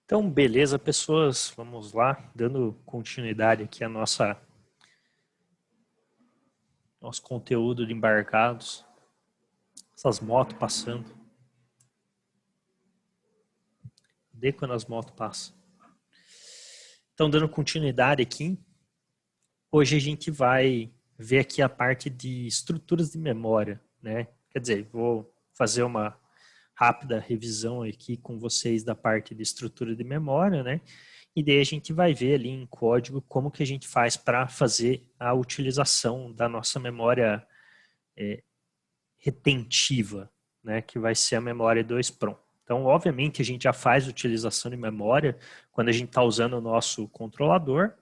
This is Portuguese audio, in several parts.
Então, beleza, pessoas, vamos lá, dando continuidade aqui a nosso conteúdo de embarcados, essas motos passando. Cadê quando as motos passam? Então, dando continuidade aqui, hoje a gente vai ver aqui a parte de estruturas de memória, né? Quer dizer, vou fazer uma rápida revisão aqui com vocês da parte de estrutura de memória, né? E daí a gente vai ver ali em código como que a gente faz para fazer a utilização da nossa memória retentiva, né? Que vai ser a memória do EEPROM. Então, obviamente, a gente já faz utilização de memória quando a gente está usando o nosso controlador,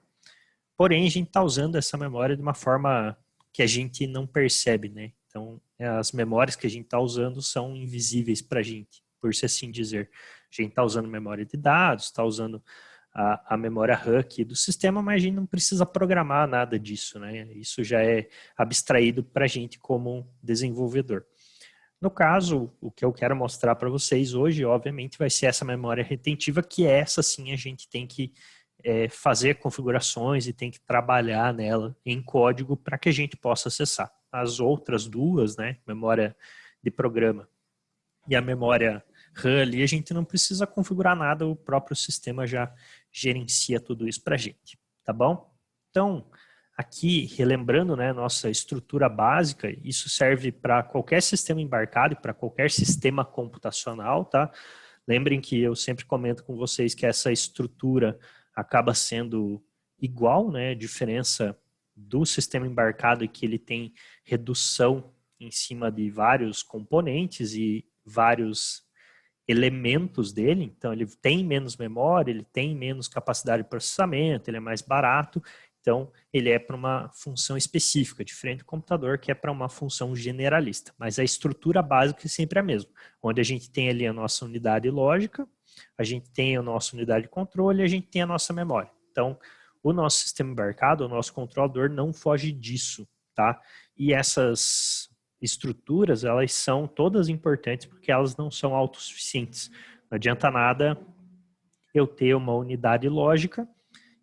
porém, a gente está usando essa memória de uma forma que a gente não percebe, né? Então, as memórias que a gente está usando são invisíveis para a gente, por se assim dizer. A gente está usando memória de dados, está usando a memória RAM aqui do sistema, mas a gente não precisa programar nada disso, né? Isso já é abstraído para a gente como desenvolvedor. No caso, o que eu quero mostrar para vocês hoje, obviamente, vai ser essa memória retentiva, que essa sim a gente tem que fazer configurações e tem que trabalhar nela em código para que a gente possa acessar. As outras duas, né, memória de programa e a memória RAM ali, a gente não precisa configurar nada, o próprio sistema já gerencia tudo isso para a gente, tá bom? Então, aqui, relembrando, né, nossa estrutura básica, isso serve para qualquer sistema embarcado e para qualquer sistema computacional, tá? Lembrem que eu sempre comento com vocês que essa estrutura acaba sendo igual, né? A diferença do sistema embarcado é que ele tem redução em cima de vários componentes e vários elementos dele, então ele tem menos memória, ele tem menos capacidade de processamento, ele é mais barato, então ele é para uma função específica, diferente do computador que é para uma função generalista, mas a estrutura básica é sempre a mesma, onde a gente tem ali a nossa unidade lógica, a gente tem a nossa unidade de controle e a gente tem a nossa memória. Então, o nosso sistema embarcado, o nosso controlador não foge disso, tá? E essas estruturas, elas são todas importantes porque elas não são autossuficientes. Não adianta nada eu ter uma unidade lógica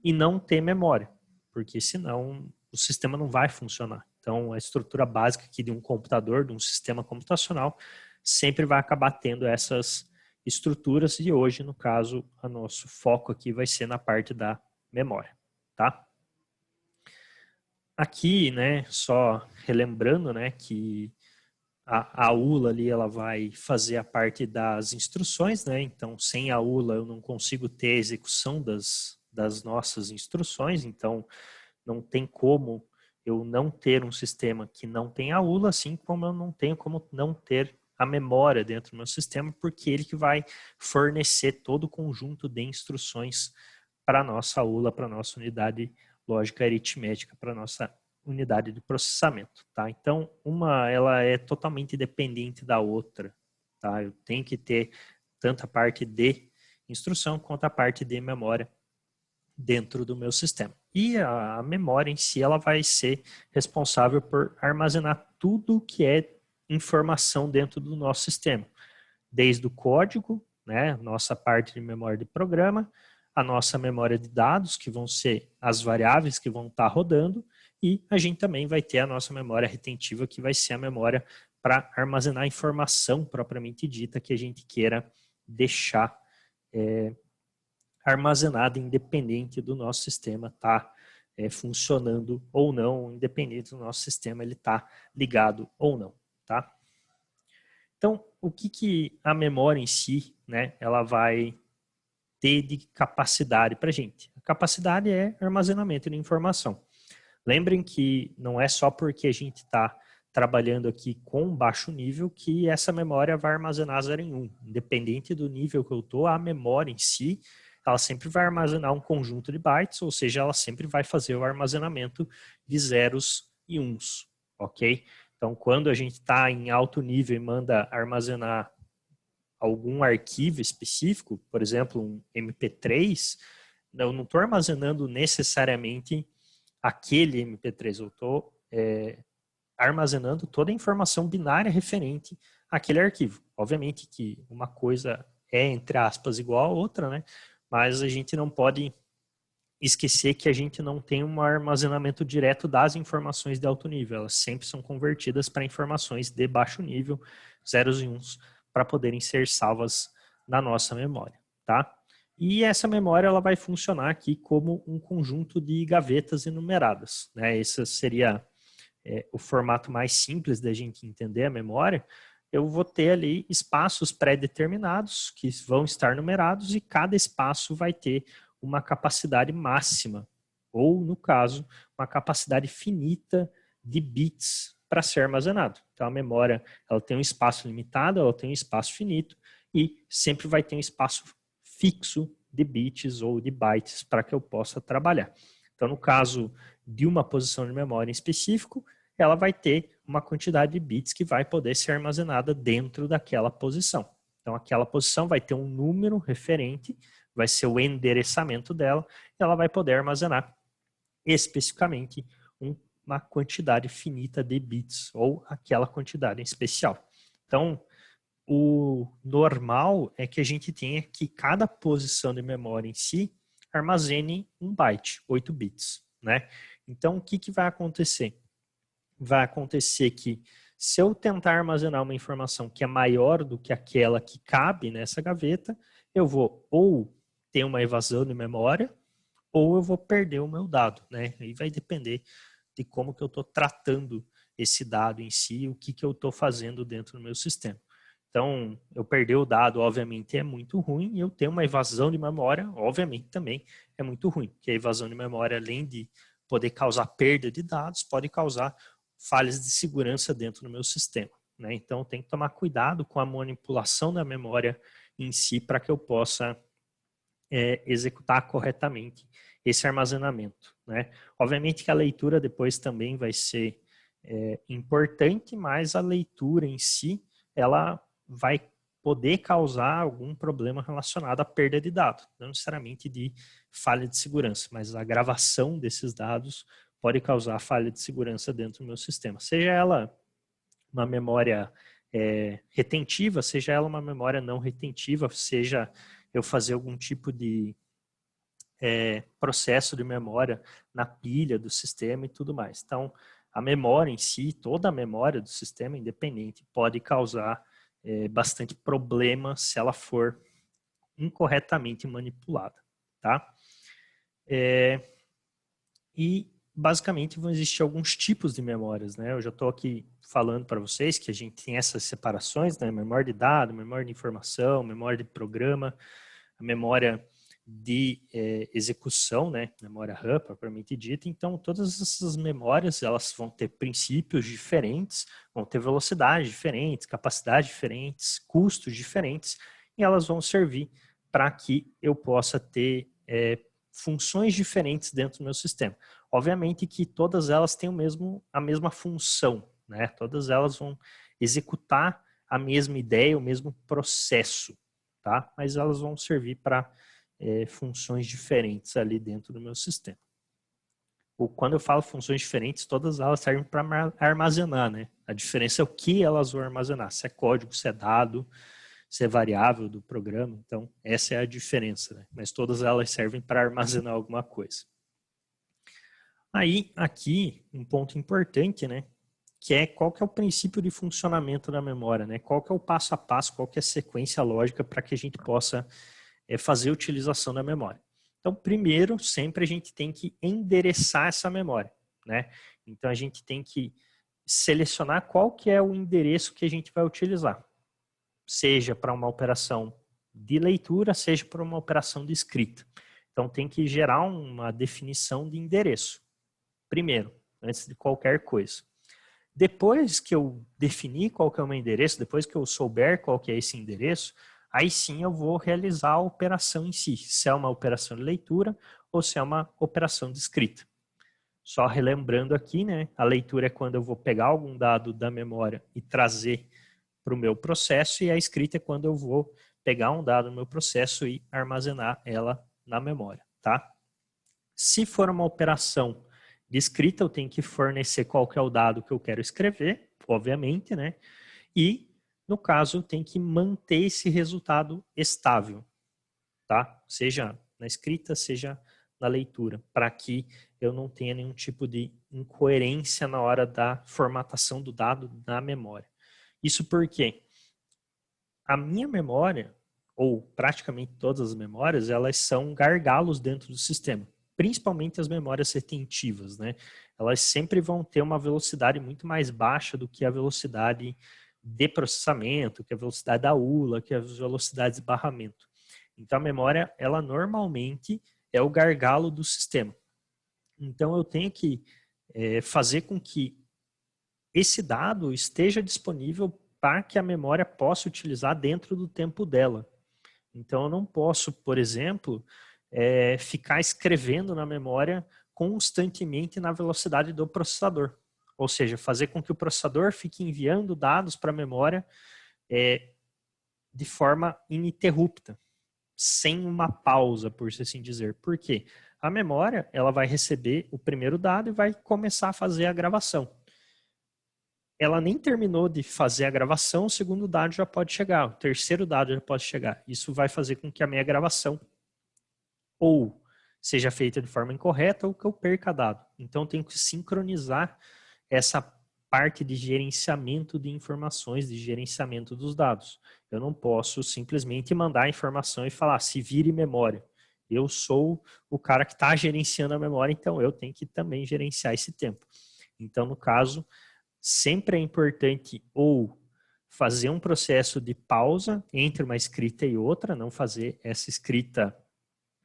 e não ter memória, porque senão o sistema não vai funcionar. Então, a estrutura básica aqui de um computador, de um sistema computacional, sempre vai acabar tendo essas estruturas e hoje, no caso, o nosso foco aqui vai ser na parte da memória, tá? Aqui, né, só relembrando, né, que a ULA ali ela vai fazer a parte das instruções, né? Então, sem a ULA eu não consigo ter a execução das nossas instruções, então não tem como eu não ter um sistema que não tem a ULA, assim como eu não tenho como não ter a memória dentro do meu sistema, porque ele que vai fornecer todo o conjunto de instruções para a nossa ULA, para a nossa unidade lógica aritmética, para a nossa unidade de processamento, tá? Então, uma ela é totalmente dependente da outra, tá? Eu tenho que ter tanto a parte de instrução quanto a parte de memória dentro do meu sistema. E a memória em si, ela vai ser responsável por armazenar tudo que é informação dentro do nosso sistema, desde o código, né, nossa parte de memória de programa, a nossa memória de dados, que vão ser as variáveis que vão estar rodando, e a gente também vai ter a nossa memória retentiva, que vai ser a memória para armazenar a informação propriamente dita que a gente queira deixar armazenada, independente do nosso sistema estar funcionando ou não, independente do nosso sistema ele estar ligado ou não, tá? Então, o que a memória em si, né, ela vai ter de capacidade para a gente? A capacidade é armazenamento de informação. Lembrem que não é só porque a gente está trabalhando aqui com baixo nível que essa memória vai armazenar 0 em 1. Independente do nível que eu estou, a memória em si, ela sempre vai armazenar um conjunto de bytes, ou seja, ela sempre vai fazer o armazenamento de zeros e uns, ok? Então, quando a gente está em alto nível e manda armazenar algum arquivo específico, por exemplo, um MP3, eu não estou armazenando necessariamente aquele MP3, eu estou armazenando toda a informação binária referente àquele arquivo. Obviamente que uma coisa é, entre aspas, igual a outra, né? mas a gente não pode esquecer que a gente não tem um armazenamento direto das informações de alto nível. Elas sempre são convertidas para informações de baixo nível, zeros e uns, para poderem ser salvas na nossa memória, tá? E essa memória ela vai funcionar aqui como um conjunto de gavetas enumeradas, né? Esse seria o formato mais simples da gente entender a memória. Eu vou ter ali espaços pré-determinados que vão estar numerados e cada espaço vai ter uma capacidade máxima, ou, no caso, uma capacidade finita de bits para ser armazenado. Então, a memória ela tem um espaço limitado, ela tem um espaço finito e sempre vai ter um espaço fixo de bits ou de bytes para que eu possa trabalhar. Então, no caso de uma posição de memória em específico, ela vai ter uma quantidade de bits que vai poder ser armazenada dentro daquela posição. Então, aquela posição vai ter um número referente, vai ser o endereçamento dela, e ela vai poder armazenar especificamente uma quantidade finita de bits, ou aquela quantidade em especial. Então, o normal é que a gente tenha que cada posição de memória em si armazene 1 byte, 8 bits, né? Então, o que vai acontecer? Vai acontecer que se eu tentar armazenar uma informação que é maior do que aquela que cabe nessa gaveta, eu vou ou ter uma evasão de memória ou eu vou perder o meu dado, né? Aí vai depender de como que eu estou tratando esse dado em si, o que eu estou fazendo dentro do meu sistema. Então, eu perder o dado, obviamente, é muito ruim, e eu ter uma evasão de memória, obviamente, também é muito ruim, porque a evasão de memória, além de poder causar perda de dados, pode causar falhas de segurança dentro do meu sistema, né? Então, tem que tomar cuidado com a manipulação da memória em si para que eu possa executar corretamente esse armazenamento, né? Obviamente que a leitura depois também vai ser importante, mas a leitura em si, ela vai poder causar algum problema relacionado à perda de dados, não necessariamente de falha de segurança, mas a gravação desses dados pode causar falha de segurança dentro do meu sistema, seja ela uma memória retentiva, seja ela uma memória não retentiva, seja eu fazer algum tipo de processo de memória na pilha do sistema e tudo mais. Então, a memória em si, toda a memória do sistema independente pode causar bastante problema se ela for incorretamente manipulada, tá? E basicamente vão existir alguns tipos de memórias, né? Eu já estou aqui falando para vocês que a gente tem essas separações, né? Memória de dado, memória de informação, memória de programa, a memória de execução, né? Memória RAM, propriamente dita. Então, todas essas memórias, elas vão ter princípios diferentes, vão ter velocidades diferentes, capacidades diferentes, custos diferentes, e elas vão servir para que eu possa ter funções diferentes dentro do meu sistema. Obviamente que todas elas têm a mesma função, né? Todas elas vão executar a mesma ideia, o mesmo processo, tá? Mas elas vão servir para funções diferentes ali dentro do meu sistema. Quando eu falo funções diferentes, todas elas servem para armazenar, né? A diferença é o que elas vão armazenar, se é código, se é dado, se é variável do programa. Então, essa é a diferença, né? Mas todas elas servem para armazenar alguma coisa. Aí, aqui, um ponto importante, né? Que é qual que é o princípio de funcionamento da memória, né? Qual que é o passo a passo, qual que é a sequência lógica para que a gente possa fazer a utilização da memória. Então, primeiro, sempre a gente tem que endereçar essa memória, né? Então, a gente tem que selecionar qual que é o endereço que a gente vai utilizar, seja para uma operação de leitura, seja para uma operação de escrita. Então, tem que gerar uma definição de endereço, primeiro, antes de qualquer coisa. Depois que eu definir qual que é o meu endereço, depois que eu souber qual que é esse endereço, aí sim eu vou realizar a operação em si, se é uma operação de leitura ou se é uma operação de escrita. Só relembrando aqui, né, a leitura é quando eu vou pegar algum dado da memória e trazer para o meu processo, e a escrita é quando eu vou pegar um dado no meu processo e armazenar ela na memória, tá? Se for uma operação de escrita, eu tenho que fornecer qual que é o dado que eu quero escrever, obviamente, né? E, no caso, eu tenho que manter esse resultado estável. tá? Seja na escrita, seja na leitura, para que eu não tenha nenhum tipo de incoerência na hora da formatação do dado na memória. Isso porque a minha memória, ou praticamente todas as memórias, elas são gargalos dentro do sistema, principalmente as memórias retentivas, né? Elas sempre vão ter uma velocidade muito mais baixa do que a velocidade de processamento, que a velocidade da ULA, que a velocidade de barramento. Então a memória, ela normalmente é o gargalo do sistema. Então eu tenho que fazer com que esse dado esteja disponível para que a memória possa utilizar dentro do tempo dela. Então eu não posso, por exemplo, ficar escrevendo na memória constantemente na velocidade do processador. Ou seja, fazer com que o processador fique enviando dados para a memória de forma ininterrupta, sem uma pausa, por assim dizer. Por quê? A memória, ela vai receber o primeiro dado e vai começar a fazer a gravação. Ela nem terminou de fazer a gravação, o segundo dado já pode chegar, o terceiro dado já pode chegar. Isso vai fazer com que a minha gravação ou seja feita de forma incorreta ou que eu perca dado. Então, eu tenho que sincronizar essa parte de gerenciamento de informações, de gerenciamento dos dados. Eu não posso simplesmente mandar a informação e falar, se vire memória. Eu sou o cara que está gerenciando a memória, então eu tenho que também gerenciar esse tempo. Então, no caso, sempre é importante ou fazer um processo de pausa entre uma escrita e outra, não fazer essa escrita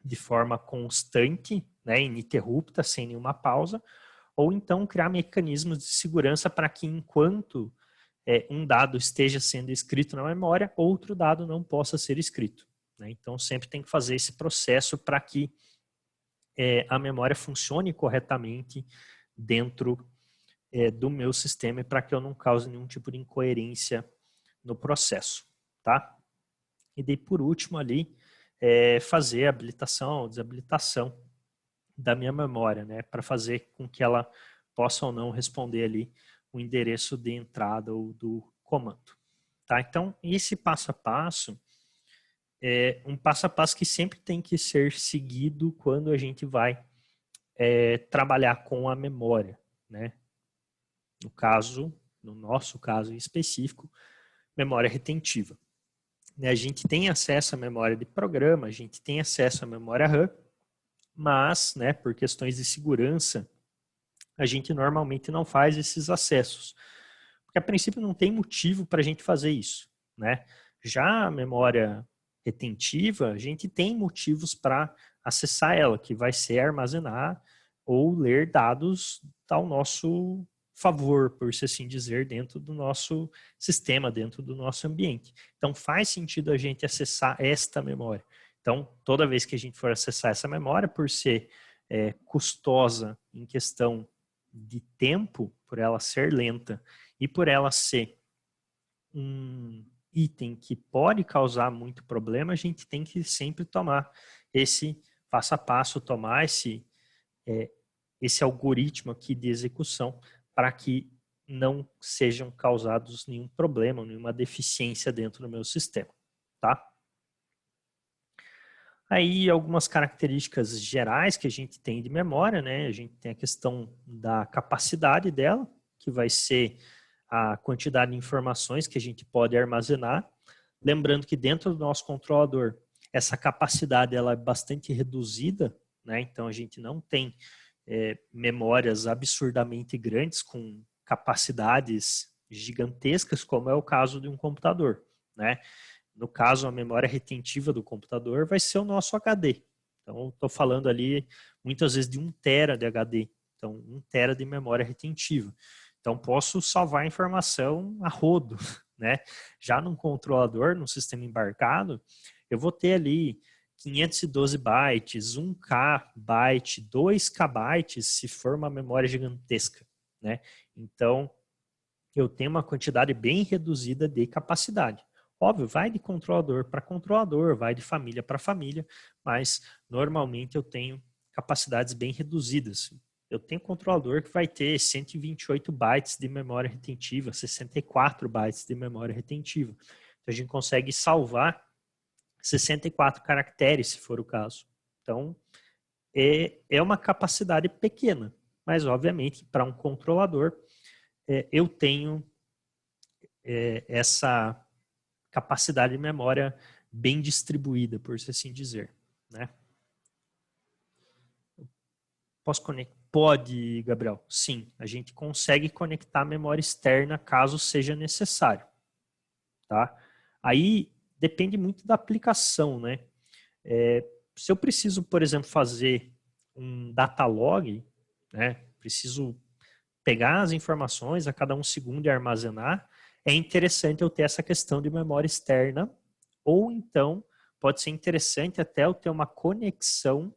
de forma constante, né, ininterrupta, sem nenhuma pausa, ou então criar mecanismos de segurança para que enquanto um dado esteja sendo escrito na memória, outro dado não possa ser escrito, né? Então sempre tem que fazer esse processo para que a memória funcione corretamente dentro do meu sistema e para que eu não cause nenhum tipo de incoerência no processo, tá? E daí por último ali, fazer a habilitação, desabilitação da minha memória, né, para fazer com que ela possa ou não responder ali o endereço de entrada ou do comando. Tá? Então, esse passo a passo é um passo a passo que sempre tem que ser seguido quando a gente vai trabalhar com a memória, né? No nosso caso em específico, memória retentiva. A gente tem acesso à memória de programa, a gente tem acesso à memória RAM, mas, né, por questões de segurança, a gente normalmente não faz esses acessos. Porque a princípio não tem motivo para a gente fazer isso, né? Já a memória retentiva, a gente tem motivos para acessar ela, que vai ser armazenar ou ler dados ao nosso favor, por se assim dizer, dentro do nosso sistema, dentro do nosso ambiente. Então faz sentido a gente acessar esta memória. Então, toda vez que a gente for acessar essa memória, por ser custosa em questão de tempo, por ela ser lenta e por ela ser um item que pode causar muito problema, a gente tem que sempre tomar esse passo a passo, tomar esse algoritmo aqui de execução para que não sejam causados nenhum problema, nenhuma deficiência dentro do meu sistema, tá? Aí algumas características gerais que a gente tem de memória, né? A gente tem a questão da capacidade dela, que vai ser a quantidade de informações que a gente pode armazenar. Lembrando que dentro do nosso controlador, essa capacidade ela é bastante reduzida, né? Então a gente não tem memórias absurdamente grandes com capacidades gigantescas, como é o caso de um computador, né? No caso, a memória retentiva do computador vai ser o nosso HD. Então, estou falando ali muitas vezes de 1 tera de HD. Então, 1 tera de memória retentiva. Então, posso salvar informação a rodo, né? Já num controlador, num sistema embarcado, eu vou ter ali 512 bytes, 1K byte, 2K bytes, se for uma memória gigantesca, né? Então, eu tenho uma quantidade bem reduzida de capacidade. Óbvio, vai de controlador para controlador, vai de família para família, mas normalmente eu tenho capacidades bem reduzidas. Eu tenho controlador que vai ter 128 bytes de memória retentiva, 64 bytes de memória retentiva. Então a gente consegue salvar 64 caracteres, se for o caso. Então, é uma capacidade pequena, mas obviamente para um controlador eu tenho essa capacidade de memória bem distribuída, por assim dizer, né? Posso conectar? Pode, Gabriel. Sim, a gente consegue conectar a memória externa caso seja necessário, tá? Aí depende muito da aplicação, né? Se eu preciso, por exemplo, fazer um data log, né? Preciso pegar as informações a cada um segundo e armazenar, é interessante eu ter essa questão de memória externa, ou então pode ser interessante até eu ter uma conexão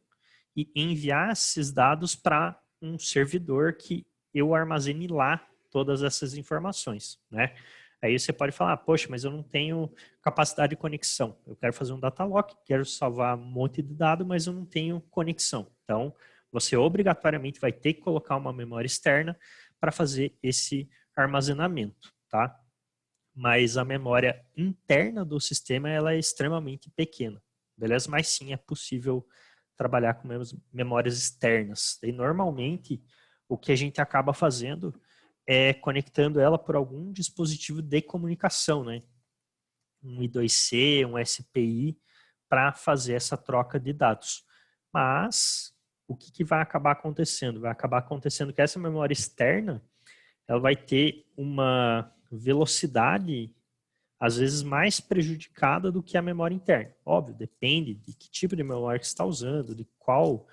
e enviar esses dados para um servidor que eu armazene lá todas essas informações, né? Aí você pode falar, poxa, mas eu não tenho capacidade de conexão. Eu quero fazer um data lock, quero salvar um monte de dados, mas eu não tenho conexão. Então, você obrigatoriamente vai ter que colocar uma memória externa para fazer esse armazenamento, tá? Mas a memória interna do sistema ela é extremamente pequena, beleza? Mas sim, é possível trabalhar com memórias externas. E normalmente, o que a gente acaba fazendo é conectando ela por algum dispositivo de comunicação, né? Um I2C, um SPI, para fazer essa troca de dados. Mas, o que vai acabar acontecendo? Vai acabar acontecendo que essa memória externa, ela vai ter uma velocidade às vezes mais prejudicada do que a memória interna. Óbvio, depende de que tipo de memória que você está usando, de qual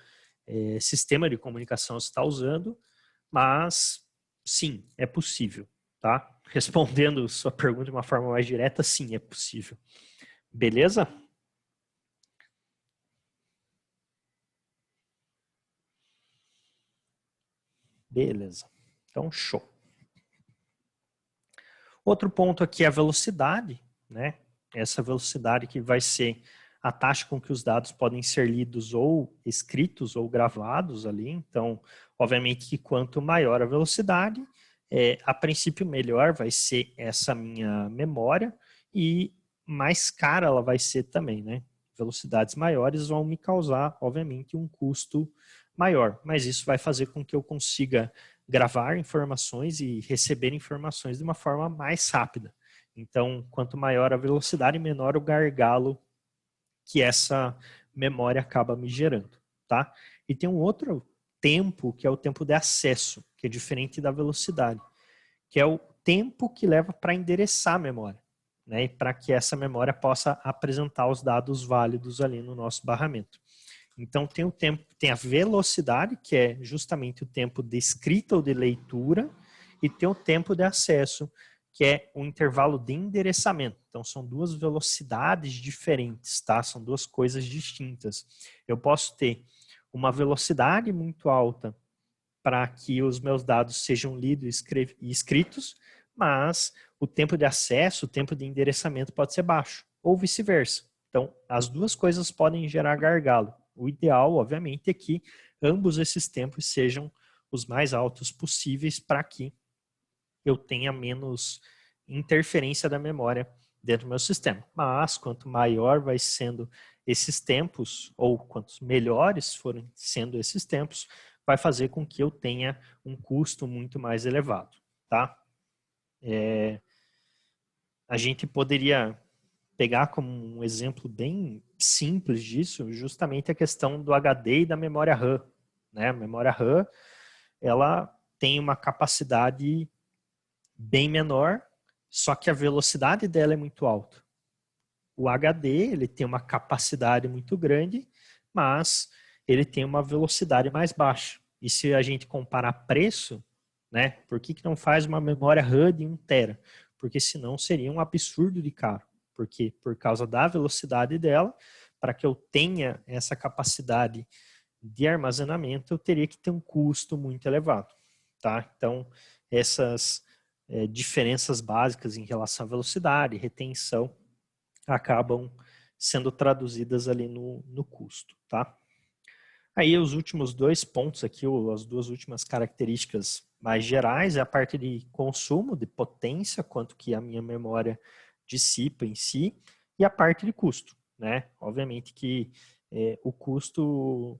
sistema de comunicação você está usando, mas sim, é possível, tá? Respondendo sua pergunta de uma forma mais direta, sim, é possível. Beleza? Beleza. Então, show. Outro ponto aqui é a velocidade, né? Essa velocidade que vai ser a taxa com que os dados podem ser lidos ou escritos ou gravados ali. Então, obviamente que quanto maior a velocidade, a princípio melhor vai ser essa minha memória e mais cara ela vai ser também, né? Velocidades maiores vão me causar, obviamente, um custo maior, mas isso vai fazer com que eu consiga gravar informações e receber informações de uma forma mais rápida. Então, quanto maior a velocidade, menor o gargalo que essa memória acaba me gerando, tá? E tem um outro tempo, que é o tempo de acesso, que é diferente da velocidade, que é o tempo que leva para endereçar a memória, né? E para que essa memória possa apresentar os dados válidos ali no nosso barramento. Então tem o tempo, tem a velocidade, que é justamente o tempo de escrita ou de leitura, e tem o tempo de acesso, que é o intervalo de endereçamento. Então são duas velocidades diferentes, tá? São duas coisas distintas. Eu posso ter uma velocidade muito alta para que os meus dados sejam lidos e escritos, mas o tempo de acesso, o tempo de endereçamento pode ser baixo, ou vice-versa. Então, as duas coisas podem gerar gargalo. O ideal, obviamente, é que ambos esses tempos sejam os mais altos possíveis para que eu tenha menos interferência da memória dentro do meu sistema. Mas, quanto maior vai sendo esses tempos, ou quantos melhores forem sendo esses tempos, vai fazer com que eu tenha um custo muito mais elevado, tá? A gente poderia pegar como um exemplo bem simples disso, justamente a questão do HD e da memória RAM, né? A memória RAM, ela tem uma capacidade bem menor, só que a velocidade dela é muito alta. O HD, ele tem uma capacidade muito grande, mas ele tem uma velocidade mais baixa. E se a gente comparar preço, né, por que não faz uma memória RAM de 1 tera? Porque senão seria um absurdo de caro. Porque por causa da velocidade dela, para que eu tenha essa capacidade de armazenamento, eu teria que ter um custo muito elevado, tá? Então, essas diferenças básicas em relação à velocidade, retenção, acabam sendo traduzidas ali no custo, tá? Aí os últimos dois pontos aqui, as duas últimas características mais gerais, é a parte de consumo, de potência, quanto que a minha memória dissipa em si, e a parte de custo. né? Obviamente que o custo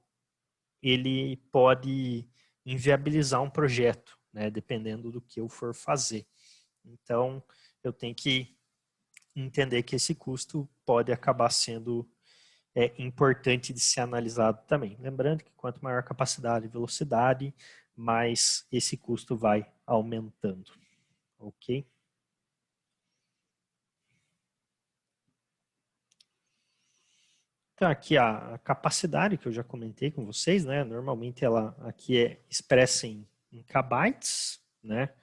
ele pode inviabilizar um projeto, né? Dependendo do que eu for fazer. Então, eu tenho que entender que esse custo pode acabar sendo importante de ser analisado também. Lembrando que quanto maior a capacidade e velocidade, mais esse custo vai aumentando. Ok? Então, aqui a capacidade que eu já comentei com vocês, né? Normalmente ela aqui é expressa em kbytes, né?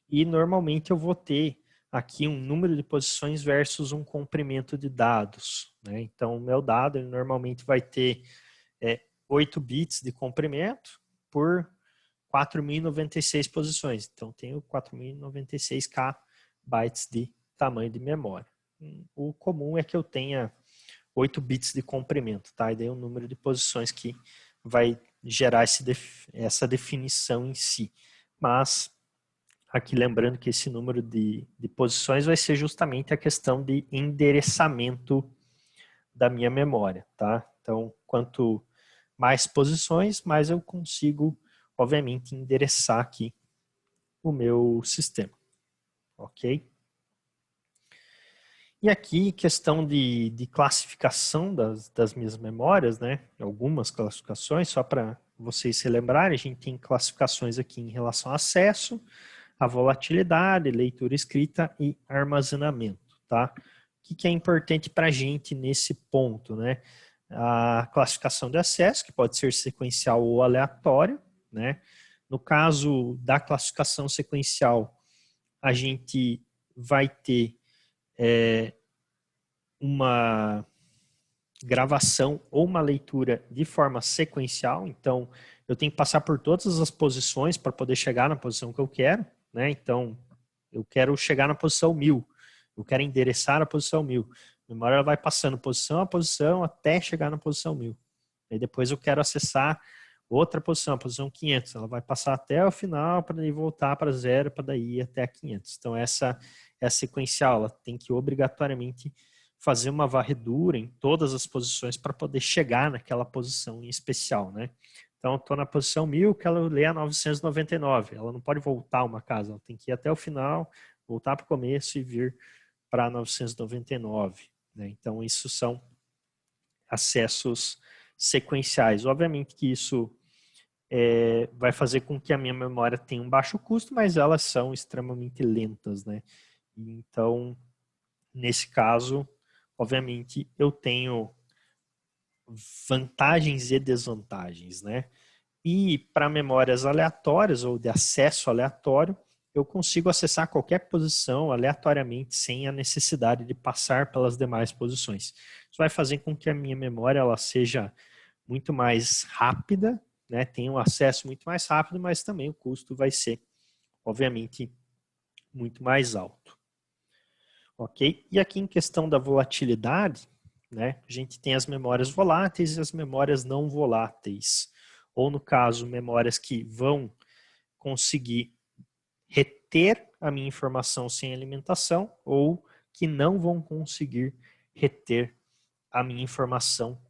E normalmente eu vou ter aqui um número de posições versus um comprimento de dados, né? Então, o meu dado ele normalmente vai ter 8 bits de comprimento por 4.096 posições. Então, tenho 4.096k bytes de tamanho de memória. O comum é que eu tenha 8 bits de comprimento, tá? E daí o número de posições que vai gerar essa definição em si. Mas, aqui lembrando que esse número de posições vai ser justamente a questão de endereçamento da minha memória, tá? Então, quanto mais posições, mais eu consigo, obviamente, endereçar aqui o meu sistema, ok? E aqui, questão de classificação das minhas memórias, né? Algumas classificações, só para vocês se lembrarem, a gente tem classificações aqui em relação ao acesso, a volatilidade, leitura escrita e armazenamento, tá? O que é importante para a gente nesse ponto, né? A classificação de acesso, que pode ser sequencial ou aleatória, né? No caso da classificação sequencial, a gente vai ter uma gravação ou uma leitura de forma sequencial, então eu tenho que passar por todas as posições para poder chegar na posição que eu quero, né? Então, eu quero chegar na posição 1000, eu quero endereçar a posição 1000. A memória vai passando posição a posição até chegar na posição 1000. Aí depois eu quero acessar outra posição, a posição 500. Ela vai passar até o final para daí voltar para zero, para daí ir até a 500. Então essa é a sequencial, ela tem que obrigatoriamente fazer uma varredura em todas as posições para poder chegar naquela posição em especial, né? Então, estou na posição 1000, que ela lê a 999. Ela não pode voltar uma casa, ela tem que ir até o final, voltar para o começo e vir para 999. Né? Então, isso são acessos sequenciais. Obviamente que isso vai fazer com que a minha memória tenha um baixo custo, mas elas são extremamente lentas. Né? Então, nesse caso, obviamente, eu tenho vantagens e desvantagens, né? E para memórias aleatórias ou de acesso aleatório, eu consigo acessar qualquer posição aleatoriamente sem a necessidade de passar pelas demais posições. Isso vai fazer com que a minha memória ela seja muito mais rápida, né? Tenha um acesso muito mais rápido, mas também o custo vai ser, obviamente, muito mais alto. Ok? E aqui em questão da volatilidade, né, a gente tem as memórias voláteis e as memórias não voláteis. Ou, no caso, memórias que vão conseguir reter a minha informação sem alimentação ou que não vão conseguir reter a minha informação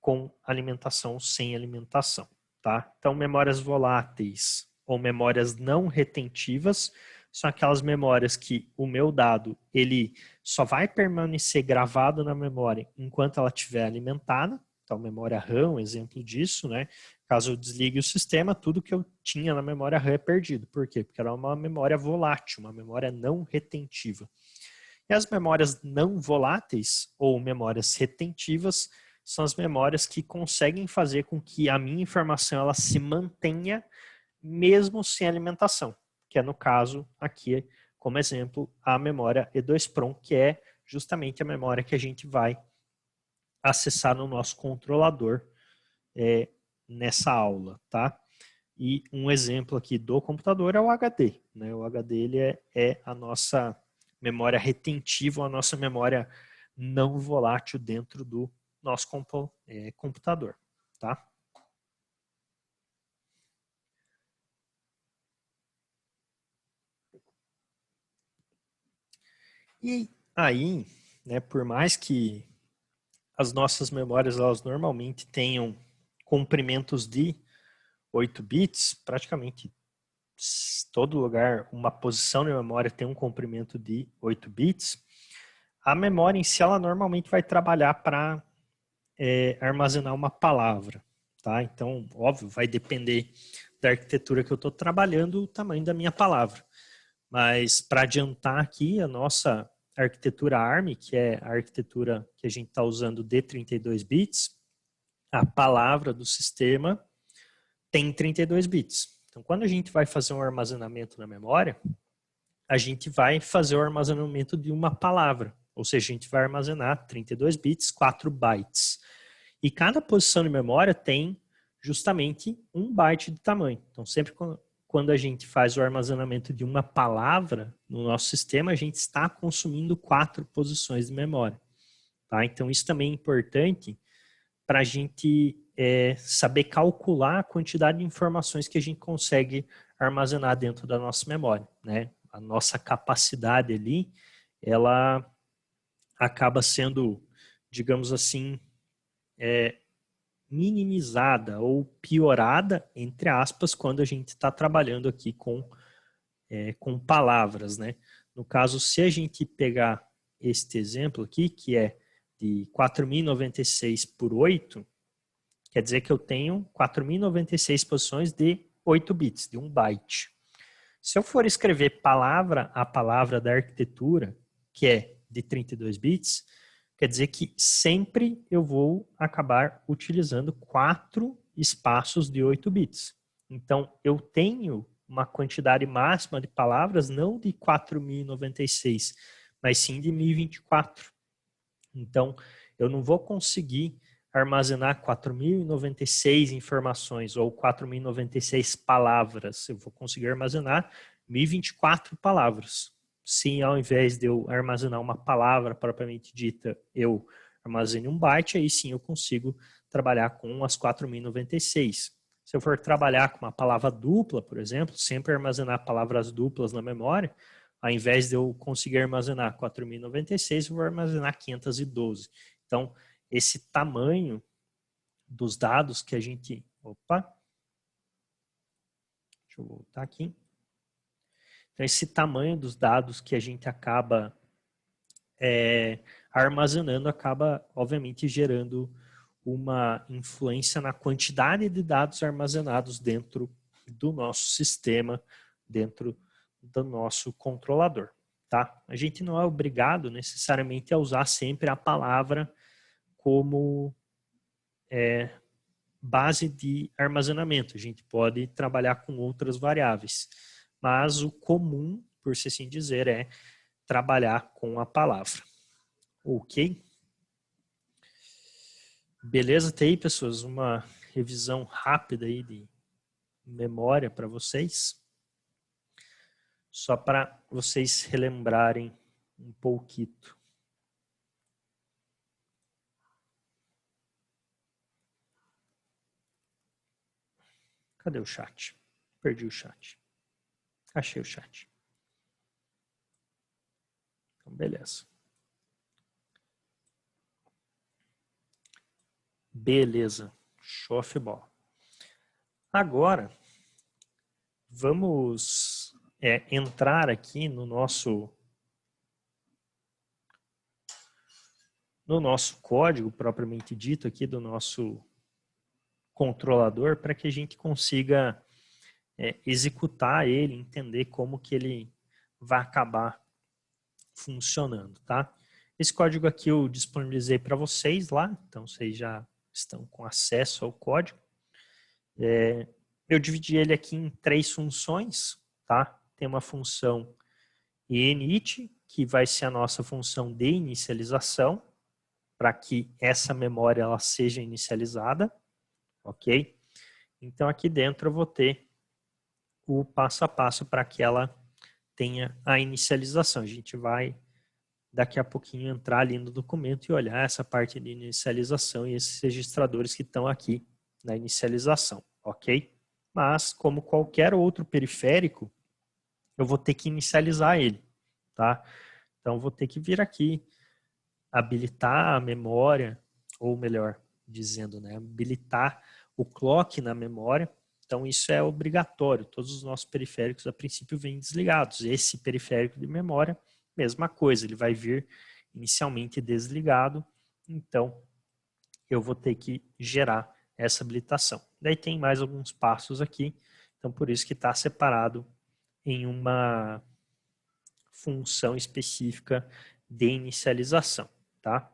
com alimentação ou sem alimentação. Tá? Então, memórias voláteis ou memórias não retentivas são aquelas memórias que o meu dado ele só vai permanecer gravado na memória enquanto ela estiver alimentada. Então, memória RAM, um exemplo disso, né? Caso eu desligue o sistema, tudo que eu tinha na memória RAM é perdido. Por quê? Porque era uma memória volátil, uma memória não retentiva. E as memórias não voláteis ou memórias retentivas são as memórias que conseguem fazer com que a minha informação ela se mantenha mesmo sem alimentação, que é no caso aqui, como exemplo, a memória E2PROM, que é justamente a memória que a gente vai acessar no nosso controlador nessa aula, tá? E um exemplo aqui do computador é o HD, né? O HD ele é a nossa memória retentiva, a nossa memória não volátil dentro do nosso computador, tá? E aí, né, por mais que as nossas memórias, elas normalmente tenham comprimentos de 8 bits, praticamente todo lugar, uma posição de memória tem um comprimento de 8 bits, a memória em si, ela normalmente vai trabalhar para armazenar uma palavra, tá? Então, óbvio, vai depender da arquitetura que eu estou trabalhando, o tamanho da minha palavra. Mas, para adiantar aqui, a nossa arquitetura ARM, que é a arquitetura que a gente está usando de 32 bits, a palavra do sistema tem 32 bits. Então, quando a gente vai fazer um armazenamento na memória, a gente vai fazer o armazenamento de uma palavra. Ou seja, a gente vai armazenar 32 bits, 4 bytes. E cada posição de memória tem justamente 1 byte de tamanho. Então, sempre quando a gente faz o armazenamento de uma palavra no nosso sistema, a gente está consumindo 4 posições de memória. Tá? Então, isso também é importante para a gente saber calcular a quantidade de informações que a gente consegue armazenar dentro da nossa memória, né? A nossa capacidade ali, ela acaba sendo, digamos assim, minimizada ou piorada, entre aspas, quando a gente está trabalhando aqui com palavras, né? No caso, se a gente pegar este exemplo aqui, que é de 4.096 por 8, quer dizer que eu tenho 4.096 posições de 8 bits, de 1 byte. Se eu for escrever palavra a palavra da arquitetura, que é de 32 bits, quer dizer que sempre eu vou acabar utilizando 4 espaços de 8 bits. Então, eu tenho uma quantidade máxima de palavras não de 4.096, mas sim de 1.024. Então, eu não vou conseguir armazenar 4.096 informações ou 4.096 palavras. Eu vou conseguir armazenar 1.024 palavras. Se ao invés de eu armazenar uma palavra propriamente dita, eu armazene 1 byte, aí sim eu consigo trabalhar com as 4.096. Se eu for trabalhar com uma palavra dupla, por exemplo, sempre armazenar palavras duplas na memória, ao invés de eu conseguir armazenar 4.096, eu vou armazenar 512. Então, esse tamanho dos dados que a gente... Opa! Deixa eu voltar aqui. Então, esse tamanho dos dados que a gente acaba armazenando acaba, obviamente, gerando uma influência na quantidade de dados armazenados dentro do nosso sistema, dentro do nosso controlador. Tá? A gente não é obrigado necessariamente a usar sempre a palavra como base de armazenamento. A gente pode trabalhar com outras variáveis, mas o comum, por se assim dizer, é trabalhar com a palavra. Ok? Beleza? Tem aí, pessoas, uma revisão rápida aí de memória para vocês. Só para vocês relembrarem um pouquinho. Cadê o chat? Perdi o chat. Achei o chat. Então, beleza. Beleza. Show of bola. Agora, vamos entrar aqui no nosso código propriamente dito aqui do nosso controlador para que a gente consiga executar ele, entender como que ele vai acabar funcionando, tá? Esse código aqui eu disponibilizei para vocês lá, então vocês já estão com acesso ao código. Eu dividi ele aqui em 3 funções, tá? Tem uma função init, que vai ser a nossa função de inicialização, para que essa memória ela seja inicializada, ok? Então aqui dentro eu vou ter o passo a passo para que ela tenha a inicialização. A gente vai daqui a pouquinho entrar ali no documento e olhar essa parte de inicialização e esses registradores que estão aqui na inicialização, ok? Mas, como qualquer outro periférico, eu vou ter que inicializar ele, tá? Então, vou ter que vir aqui, habilitar a memória, ou melhor dizendo, né, habilitar o clock na memória. Então isso é obrigatório, todos os nossos periféricos a princípio vêm desligados. Esse periférico de memória, mesma coisa, ele vai vir inicialmente desligado, então eu vou ter que gerar essa habilitação. Daí tem mais alguns passos aqui, então por isso que está separado em uma função específica de inicialização, tá?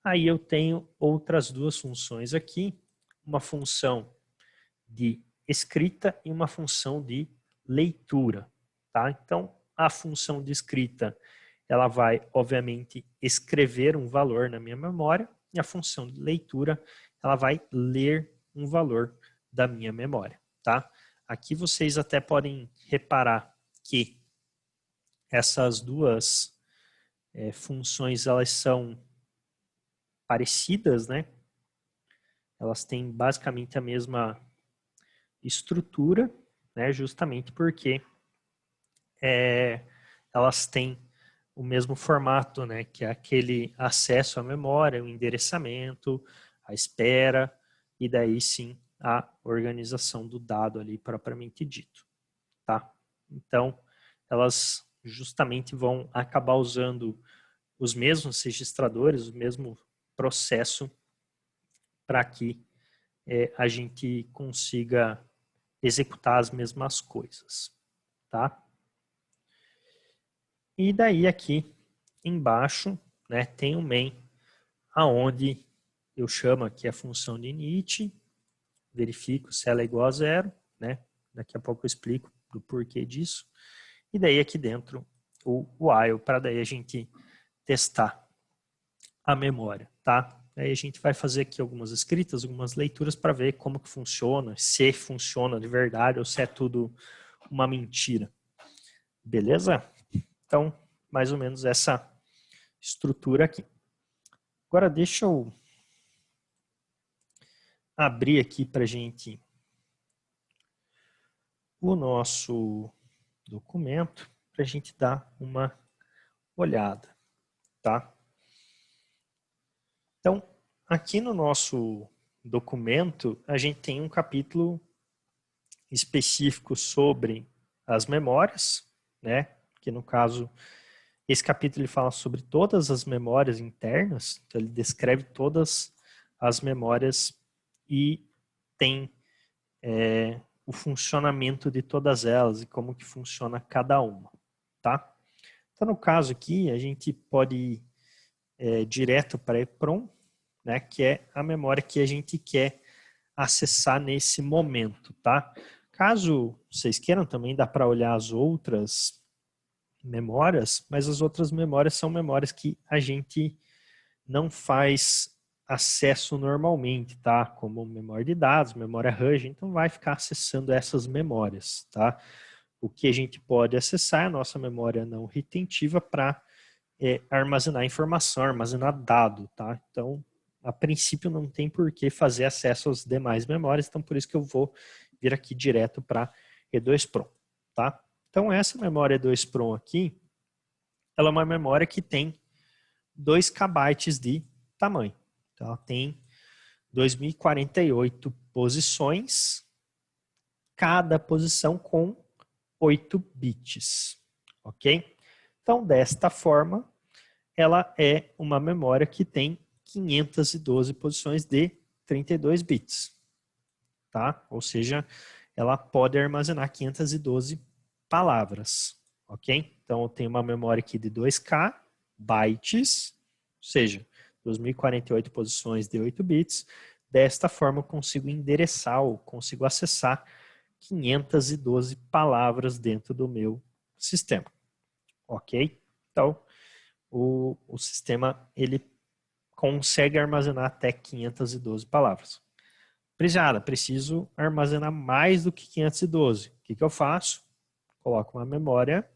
Aí eu tenho outras duas funções aqui, uma função de escrita e uma função de leitura, tá? Então, a função de escrita, ela vai, obviamente, escrever um valor na minha memória, e a função de leitura, ela vai ler um valor da minha memória, tá? Aqui vocês até podem reparar que essas duas funções, elas são parecidas, né? Elas têm basicamente a mesma estrutura, né? Justamente porque elas têm o mesmo formato, né? Que é aquele acesso à memória, o endereçamento, a espera e daí sim a organização do dado ali propriamente dito, tá? Então, elas justamente vão acabar usando os mesmos registradores, o mesmo processo para que a gente consiga executar as mesmas coisas, tá? E daí aqui embaixo, né, tem o main, aonde eu chamo aqui a função de init, verifico se ela é igual a zero, né? Daqui a pouco eu explico do porquê disso. E daí aqui dentro o while, para daí a gente testar a memória, tá? Aí a gente vai fazer aqui algumas escritas, algumas leituras para ver como que funciona, se funciona de verdade ou se é tudo uma mentira. Beleza? Então, mais ou menos essa estrutura aqui. Agora deixa eu abrir aqui para a gente o nosso documento para a gente dar uma olhada, tá? Então, aqui no nosso documento, a gente tem um capítulo específico sobre as memórias, né? Que no caso, esse capítulo ele fala sobre todas as memórias internas, então ele descreve todas as memórias e tem o funcionamento de todas elas e como que funciona cada uma, tá? Então, no caso aqui, a gente pode ir direto para EPROM, né, que é a memória que a gente quer acessar nesse momento, tá? Caso vocês queiram, também dá para olhar as outras memórias, mas as outras memórias são memórias que a gente não faz acesso normalmente, tá? Como memória de dados, memória RAM, então vai ficar acessando essas memórias, tá? O que a gente pode acessar é a nossa memória não retentiva para armazenar informação, armazenar dado, tá? Então, a princípio não tem por que fazer acesso às demais memórias, então por isso que eu vou vir aqui direto para E2PROM, tá? Então essa memória E2PROM aqui, ela é uma memória que tem 2 KB de tamanho. Então ela tem 2048 posições, cada posição com 8 bits, ok? Então desta forma, ela é uma memória que tem 512 posições de 32 bits, tá? Ou seja, ela pode armazenar 512 palavras, ok? Então, eu tenho uma memória aqui de 2K bytes, ou seja, 2048 posições de 8 bits. Desta forma, eu consigo endereçar ou consigo acessar 512 palavras dentro do meu sistema, ok? Então, o sistema ele consegue armazenar até 512 palavras. Preciso armazenar mais do que 512. O que eu faço? Coloco uma memória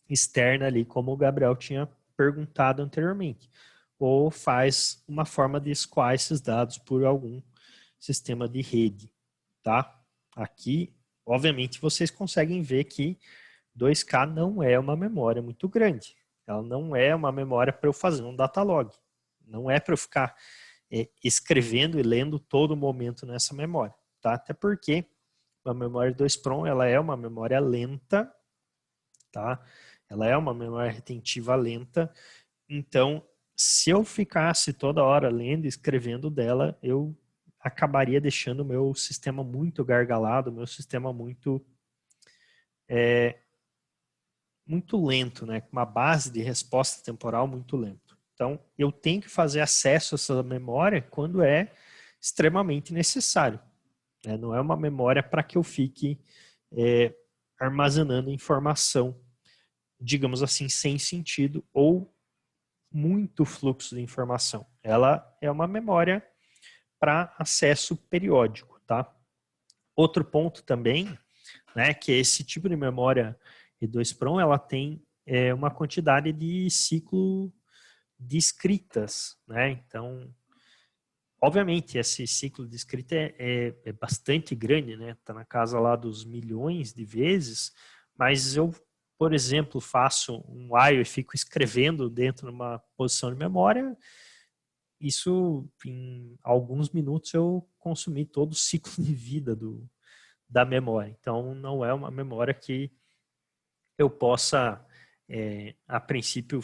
externa ali, como o Gabriel tinha perguntado anteriormente. Ou faz uma forma de escoar esses dados por algum sistema de rede, tá? Aqui, obviamente, vocês conseguem ver que 2K não é uma memória muito grande. Ela não é uma memória para eu fazer um datalog. Não é para eu ficar escrevendo e lendo todo momento nessa memória, tá? Até porque a memória 2PROM, ela é uma memória lenta, tá? Ela é uma memória retentiva lenta, então se eu ficasse toda hora lendo e escrevendo dela, eu acabaria deixando o meu sistema muito gargalado, o meu sistema muito muito lento, né? Com uma base de resposta temporal muito lento. Então, eu tenho que fazer acesso a essa memória quando é extremamente necessário. Né? Não é uma memória para que eu fique armazenando informação, digamos assim, sem sentido ou muito fluxo de informação. Ela é uma memória para acesso periódico, tá? Outro ponto também, né, que esse tipo de memória E2PROM, ela tem uma quantidade de ciclo de escritas, né? Então, obviamente, esse ciclo de escrita é bastante grande, né? Está na casa lá dos milhões de vezes, mas eu, por exemplo, faço um while e fico escrevendo dentro de uma posição de memória, isso em alguns minutos eu consumi todo o ciclo de vida da memória. Então, não é uma memória que eu possa, a princípio,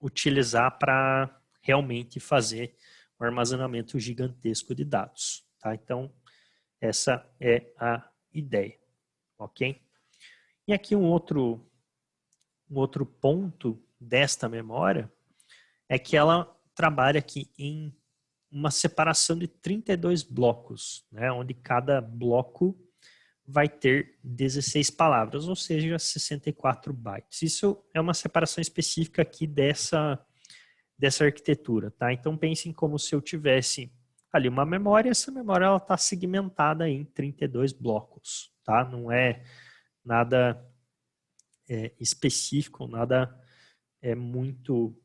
utilizar para realmente fazer um armazenamento gigantesco de dados. Tá? Então, essa é a ideia. Ok? E aqui um outro ponto desta memória é que ela trabalha aqui em uma separação de 32 blocos, né, onde cada bloco vai ter 16 palavras, ou seja, 64 bytes. Isso é uma separação específica aqui dessa arquitetura, tá? Então pensem como se eu tivesse ali uma memória, essa memória ela está segmentada em 32 blocos, tá? Não é nada específico, nada muito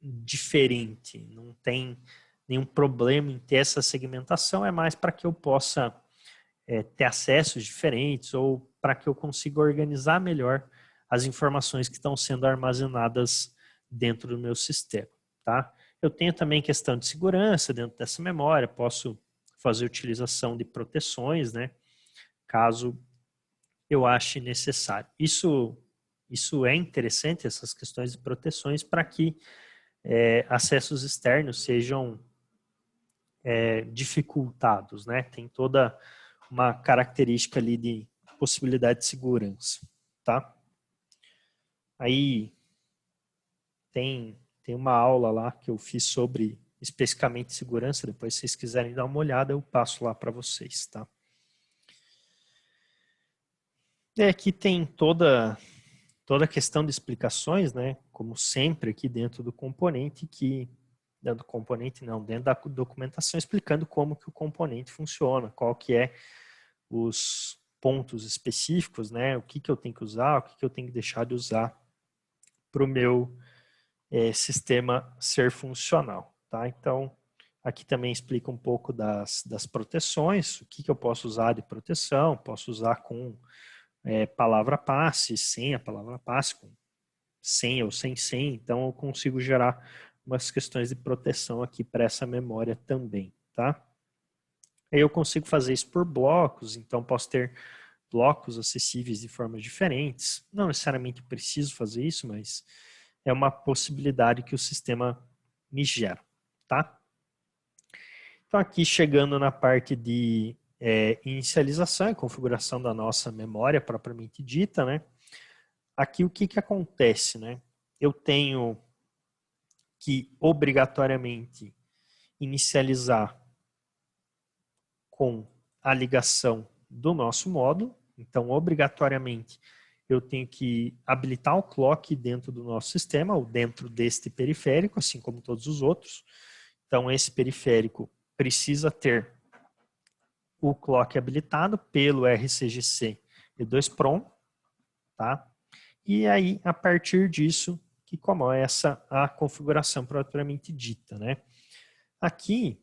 diferente, não tem nenhum problema em ter essa segmentação, é mais para que eu possa ter acessos diferentes ou para que eu consiga organizar melhor as informações que estão sendo armazenadas dentro do meu sistema, tá? Eu tenho também questão de segurança dentro dessa memória, posso fazer utilização de proteções, né? Caso eu ache necessário. Isso é interessante, essas questões de proteções, para que acessos externos sejam dificultados, né? Tem toda uma característica ali de possibilidade de segurança, tá? Aí tem uma aula lá que eu fiz sobre especificamente segurança, depois se vocês quiserem dar uma olhada, eu passo lá para vocês, tá? E aqui tem toda a questão de explicações, né? Como sempre aqui dentro do componente dentro do componente não, dentro da documentação explicando como que o componente funciona, qual que é os pontos específicos, né? O que eu tenho que usar, o que eu tenho que deixar de usar para o meu sistema ser funcional, tá? Então, aqui também explica um pouco das proteções, o que eu posso usar de proteção, posso usar com palavra passe, sem a palavra passe, com senha ou sem senha, então eu consigo gerar umas questões de proteção aqui para essa memória também, tá? Aí eu consigo fazer isso por blocos, então posso ter blocos acessíveis de formas diferentes. Não necessariamente preciso fazer isso, mas é uma possibilidade que o sistema me gera, tá? Então aqui chegando na parte de inicialização e configuração da nossa memória propriamente dita, né? Aqui o que acontece, né? Eu tenho que obrigatoriamente inicializar com a ligação do nosso módulo. Então, obrigatoriamente, eu tenho que habilitar o clock dentro do nosso sistema, ou dentro deste periférico, assim como todos os outros. Então, esse periférico precisa ter o clock habilitado pelo RCGC E2PROM, tá? E aí, a partir disso, que começa a configuração propriamente dita, né? Aqui,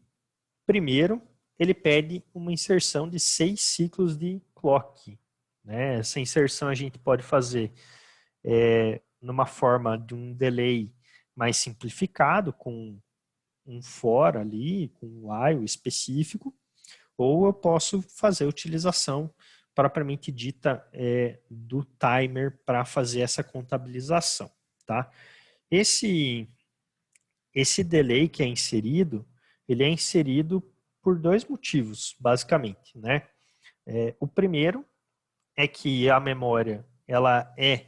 primeiro, ele pede uma inserção de 6 ciclos de clock. Né? Essa inserção a gente pode fazer numa forma de um delay mais simplificado, com um for ali, com um while específico, ou eu posso fazer a utilização propriamente dita do timer para fazer essa contabilização, tá? Esse delay que é inserido, ele é inserido por dois motivos, basicamente, né? O primeiro é que a memória, ela é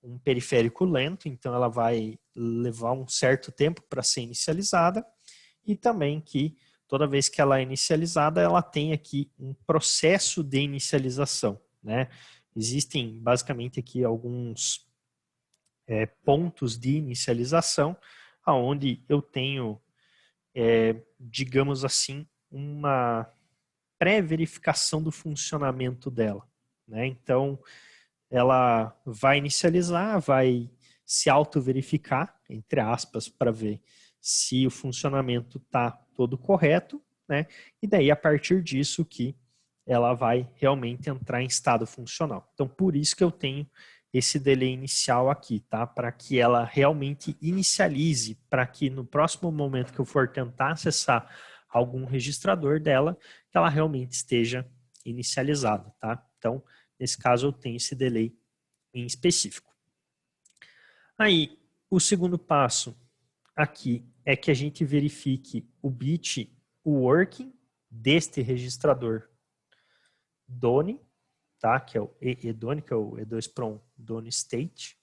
um periférico lento, então ela vai levar um certo tempo para ser inicializada, e também que toda vez que ela é inicializada, ela tem aqui um processo de inicialização, né? Existem basicamente aqui alguns pontos de inicialização, aonde eu tenho, digamos assim, uma pré-verificação do funcionamento dela, né? Então, ela vai inicializar, vai se auto-verificar, entre aspas, para ver se o funcionamento está todo correto, né? E daí, a partir disso, que ela vai realmente entrar em estado funcional. Então, por isso que eu tenho esse delay inicial aqui, tá? Para que ela realmente inicialize, para que no próximo momento que eu for tentar acessar algum registrador dela, que ela realmente esteja inicializada, tá? Então, nesse caso, eu tenho esse delay em específico. Aí, o segundo passo aqui é que a gente verifique o bit working deste registrador DONE, tá? Que é o EDONE, que é o E2PROM DONE State,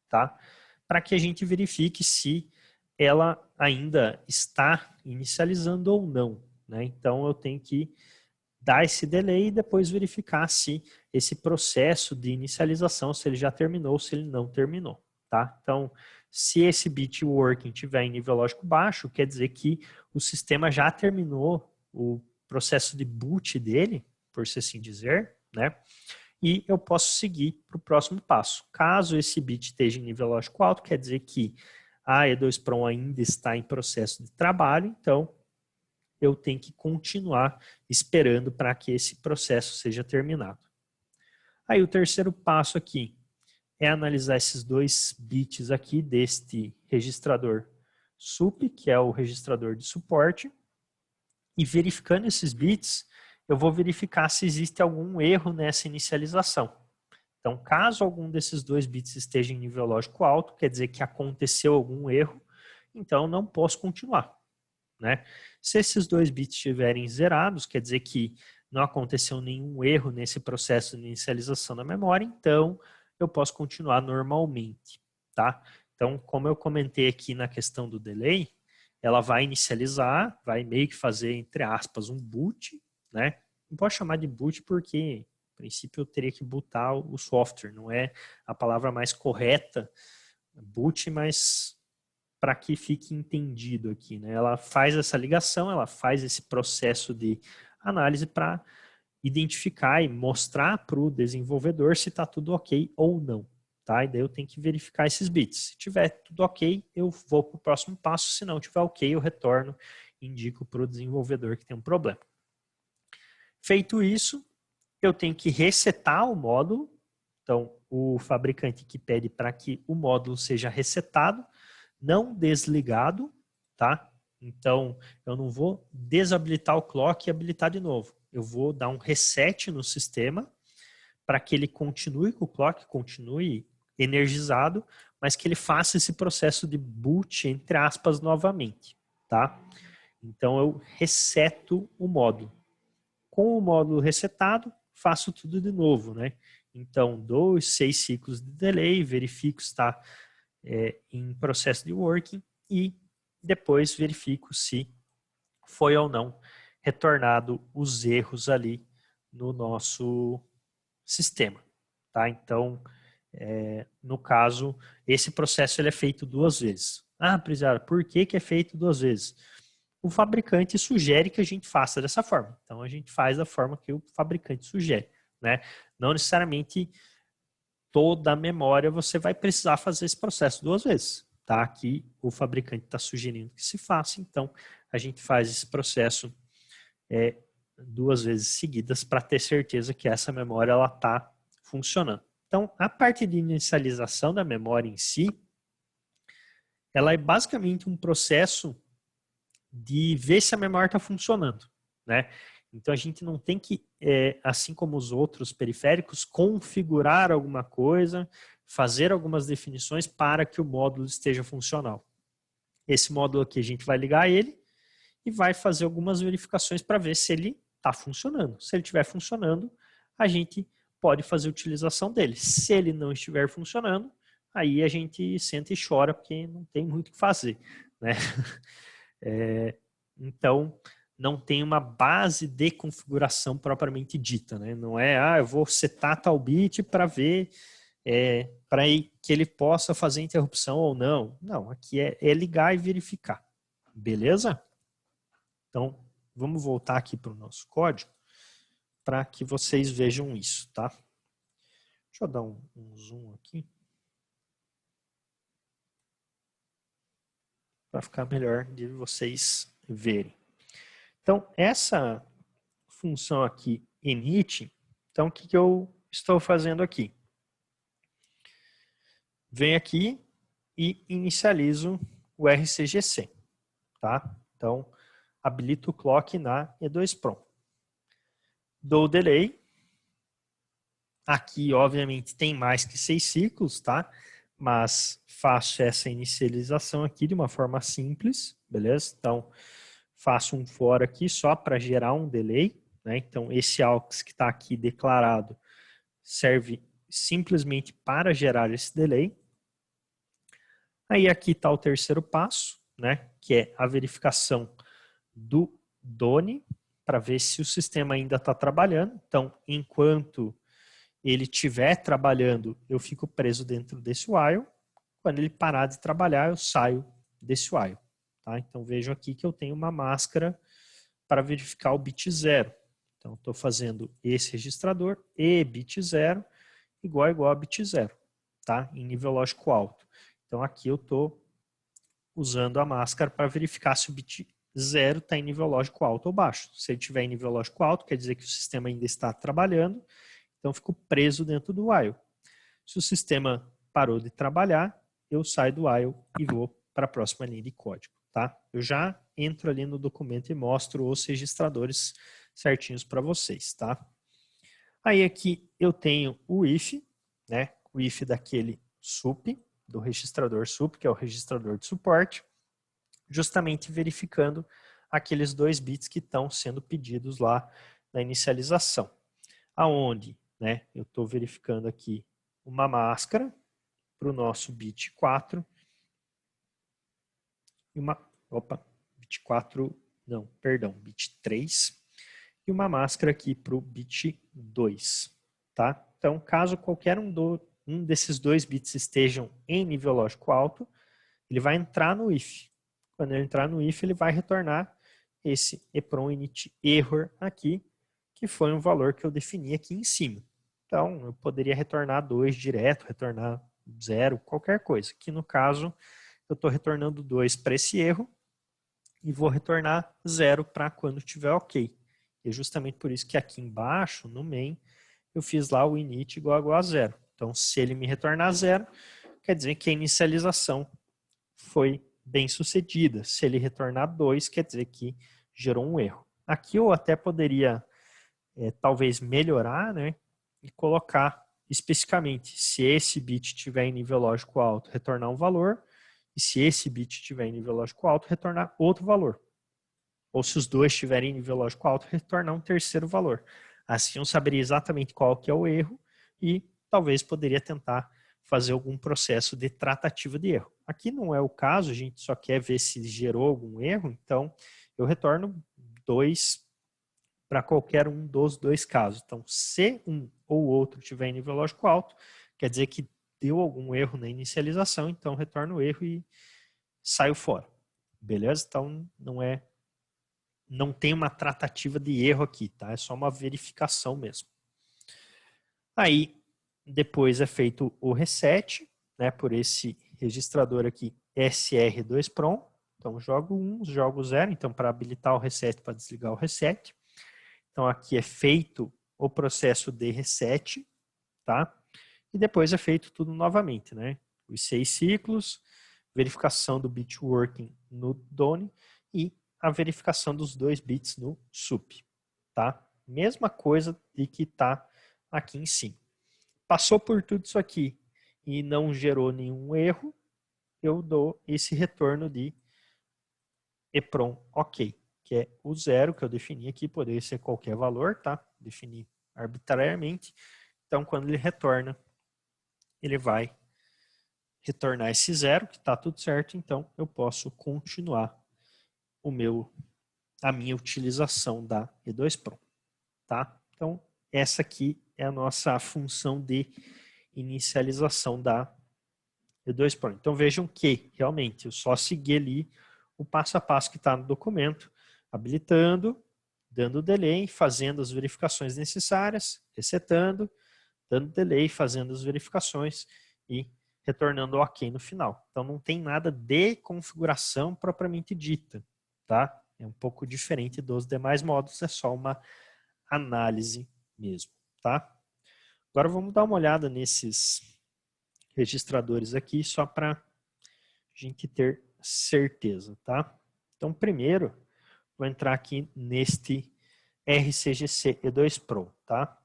tá? Para que a gente verifique se ela ainda está inicializando ou não, né? Então, eu tenho que dar esse delay e depois verificar se esse processo de inicialização, se ele já terminou ou se ele não terminou, tá? Então, se esse bit working tiver em nível lógico baixo, quer dizer que o sistema já terminou o processo de boot dele, por se assim dizer, né? E eu posso seguir para o próximo passo. Caso esse bit esteja em nível lógico alto, quer dizer que a E2PROM ainda está em processo de trabalho, então eu tenho que continuar esperando para que esse processo seja terminado. Aí o terceiro passo aqui é analisar esses dois bits aqui deste registrador SUP, que é o registrador de suporte, e verificando esses bits, eu vou verificar se existe algum erro nessa inicialização. Então, caso algum desses dois bits esteja em nível lógico alto, quer dizer que aconteceu algum erro, então não posso continuar, né? Se esses dois bits estiverem zerados, quer dizer que não aconteceu nenhum erro nesse processo de inicialização da memória, então eu posso continuar normalmente, tá? Então, como eu comentei aqui na questão do delay, ela vai inicializar, vai meio que fazer, entre aspas, um boot, né? Não posso chamar de boot porque, a princípio, eu teria que bootar o software, não é a palavra mais correta, boot, mas para que fique entendido aqui, né? Ela faz essa ligação, ela faz esse processo de análise para identificar e mostrar para o desenvolvedor se está tudo ok ou não, tá? E daí eu tenho que verificar esses bits. Se tiver tudo ok, eu vou para o próximo passo. Se não tiver ok, eu retorno e indico para o desenvolvedor que tem um problema. Feito isso, eu tenho que resetar o módulo. Então, o fabricante que pede para que o módulo seja resetado, não desligado, tá? Então, eu não vou desabilitar o clock e habilitar de novo. Eu vou dar um reset no sistema para que ele continue com o clock, continue energizado, mas que ele faça esse processo de boot, entre aspas, novamente, tá? Então, eu reseto o módulo. Com o módulo resetado, faço tudo de novo, né? Então, dou os 6 ciclos de delay, verifico se está em processo de working e depois verifico se foi ou não retornado os erros ali no nosso sistema, tá? Então, no caso, esse processo ele é feito 2 vezes. Ah, Priscila, por que é feito 2 vezes? O fabricante sugere que a gente faça dessa forma. Então, a gente faz da forma que o fabricante sugere, né? Não necessariamente toda a memória você vai precisar fazer esse processo 2 vezes, tá? Aqui o fabricante está sugerindo que se faça, então a gente faz esse processo 2 vezes seguidas para ter certeza que essa memória ela está funcionando. Então, a parte de inicialização da memória em si, ela é basicamente um processo de ver se a memória está funcionando, né? Então a gente não tem que, assim como os outros periféricos, configurar alguma coisa, fazer algumas definições para que o módulo esteja funcional. Esse módulo aqui a gente vai ligar ele e vai fazer algumas verificações para ver se ele está funcionando. Se ele estiver funcionando, a gente pode fazer a utilização dele. Se ele não estiver funcionando, aí a gente senta e chora porque não tem muito o que fazer, né? Então, não tem uma base de configuração propriamente dita, né? Não é, eu vou setar tal bit para ver, para que ele possa fazer interrupção ou não. Não, aqui é ligar e verificar. Beleza? Então, vamos voltar aqui para o nosso código para que vocês vejam isso, tá? Deixa eu dar um zoom aqui para ficar melhor de vocês verem. Então, essa função aqui, init, então o que eu estou fazendo aqui? Venho aqui e inicializo o RCGC, tá? Então, habilito o clock na E2PROM. Dou o delay. Aqui, obviamente, tem mais que 6 ciclos, tá? Mas faço essa inicialização aqui de uma forma simples, beleza? Então, faço um for aqui só para gerar um delay, né? Então, esse aux que está aqui declarado serve simplesmente para gerar esse delay. Aí aqui está o terceiro passo, né? Que é a verificação do DONE, para ver se o sistema ainda está trabalhando. Então, enquanto ele estiver trabalhando, eu fico preso dentro desse while. Quando ele parar de trabalhar, eu saio desse while. Tá? Então vejam aqui que eu tenho uma máscara para verificar o bit 0. Então estou fazendo esse registrador e bit 0 igual a bit 0, tá? Em nível lógico alto. Então aqui eu estou usando a máscara para verificar se o bit 0 está em nível lógico alto ou baixo. Se ele estiver em nível lógico alto, quer dizer que o sistema ainda está trabalhando. Então, eu fico preso dentro do while. Se o sistema parou de trabalhar, eu saio do while e vou para a próxima linha de código. Tá? Eu já entro ali no documento e mostro os registradores certinhos para vocês. Tá? Aí aqui eu tenho o if, né? O if daquele sup, do registrador sup, que é o registrador de suporte, justamente verificando aqueles 2 bits que estão sendo pedidos lá na inicialização. Aonde, né, eu estou verificando aqui uma máscara para o nosso bit 4 e bit 4, não, perdão, bit 3 e uma máscara aqui para o bit 2, tá? Então, caso qualquer um desses 2 bits estejam em nível lógico alto, ele vai entrar no if. Quando ele entrar no if, ele vai retornar esse EPROM init error aqui, que foi um valor que eu defini aqui em cima. Então, eu poderia retornar 2 direto, retornar 0, qualquer coisa. Aqui no caso, eu estou retornando 2 para esse erro e vou retornar 0 para quando estiver ok. E é justamente por isso que aqui embaixo, no main, eu fiz lá o init igual a 0. Então, se ele me retornar 0, quer dizer que a inicialização foi bem sucedida. Se ele retornar 2, quer dizer que gerou um erro. Aqui eu até poderia talvez melhorar, né, e colocar especificamente se esse bit estiver em nível lógico alto, retornar um valor, e se esse bit estiver em nível lógico alto, retornar outro valor. Ou se os dois estiverem em nível lógico alto, retornar um terceiro valor. Assim eu saberia exatamente qual que é o erro e talvez poderia tentar fazer algum processo de tratativa de erro. Aqui não é o caso, a gente só quer ver se gerou algum erro, então eu retorno 2 para qualquer um dos 2 casos. Então, se um ou outro tiver em nível lógico alto, quer dizer que deu algum erro na inicialização, então retorno o erro e saio fora. Beleza? Então, não tem uma tratativa de erro aqui, tá? É só uma verificação mesmo. Aí, depois é feito o reset, né, por esse registrador aqui, SR2PROM. Então, jogo 1, jogo 0. Então, para habilitar o reset, para desligar o reset. Então, aqui é feito o processo de reset, tá? E depois é feito tudo novamente, né? Os 6 ciclos, verificação do bit working no DONE e a verificação dos 2 bits no sup, tá? Mesma coisa de que está aqui em cima. Passou por tudo isso aqui e não gerou nenhum erro, eu dou esse retorno de EPROM OK, que é o 0 que eu defini aqui, poderia ser qualquer valor, tá? Defini arbitrariamente. Então, quando ele retorna, ele vai retornar esse 0, que está tudo certo, então eu posso continuar a minha utilização da E2PROM, tá? Então, essa aqui é a nossa função de inicialização da E2PROM. Então, vejam que, realmente, eu só segui ali o passo a passo que está no documento, habilitando, dando delay, fazendo as verificações necessárias, resetando, dando delay, fazendo as verificações e retornando OK no final. Então, não tem nada de configuração propriamente dita, tá? É um pouco diferente dos demais módulos, é só uma análise mesmo, tá? Agora vamos dar uma olhada nesses registradores aqui, só para a gente ter certeza, tá? Então, primeiro, vou entrar aqui neste RCGC E2PROM, tá?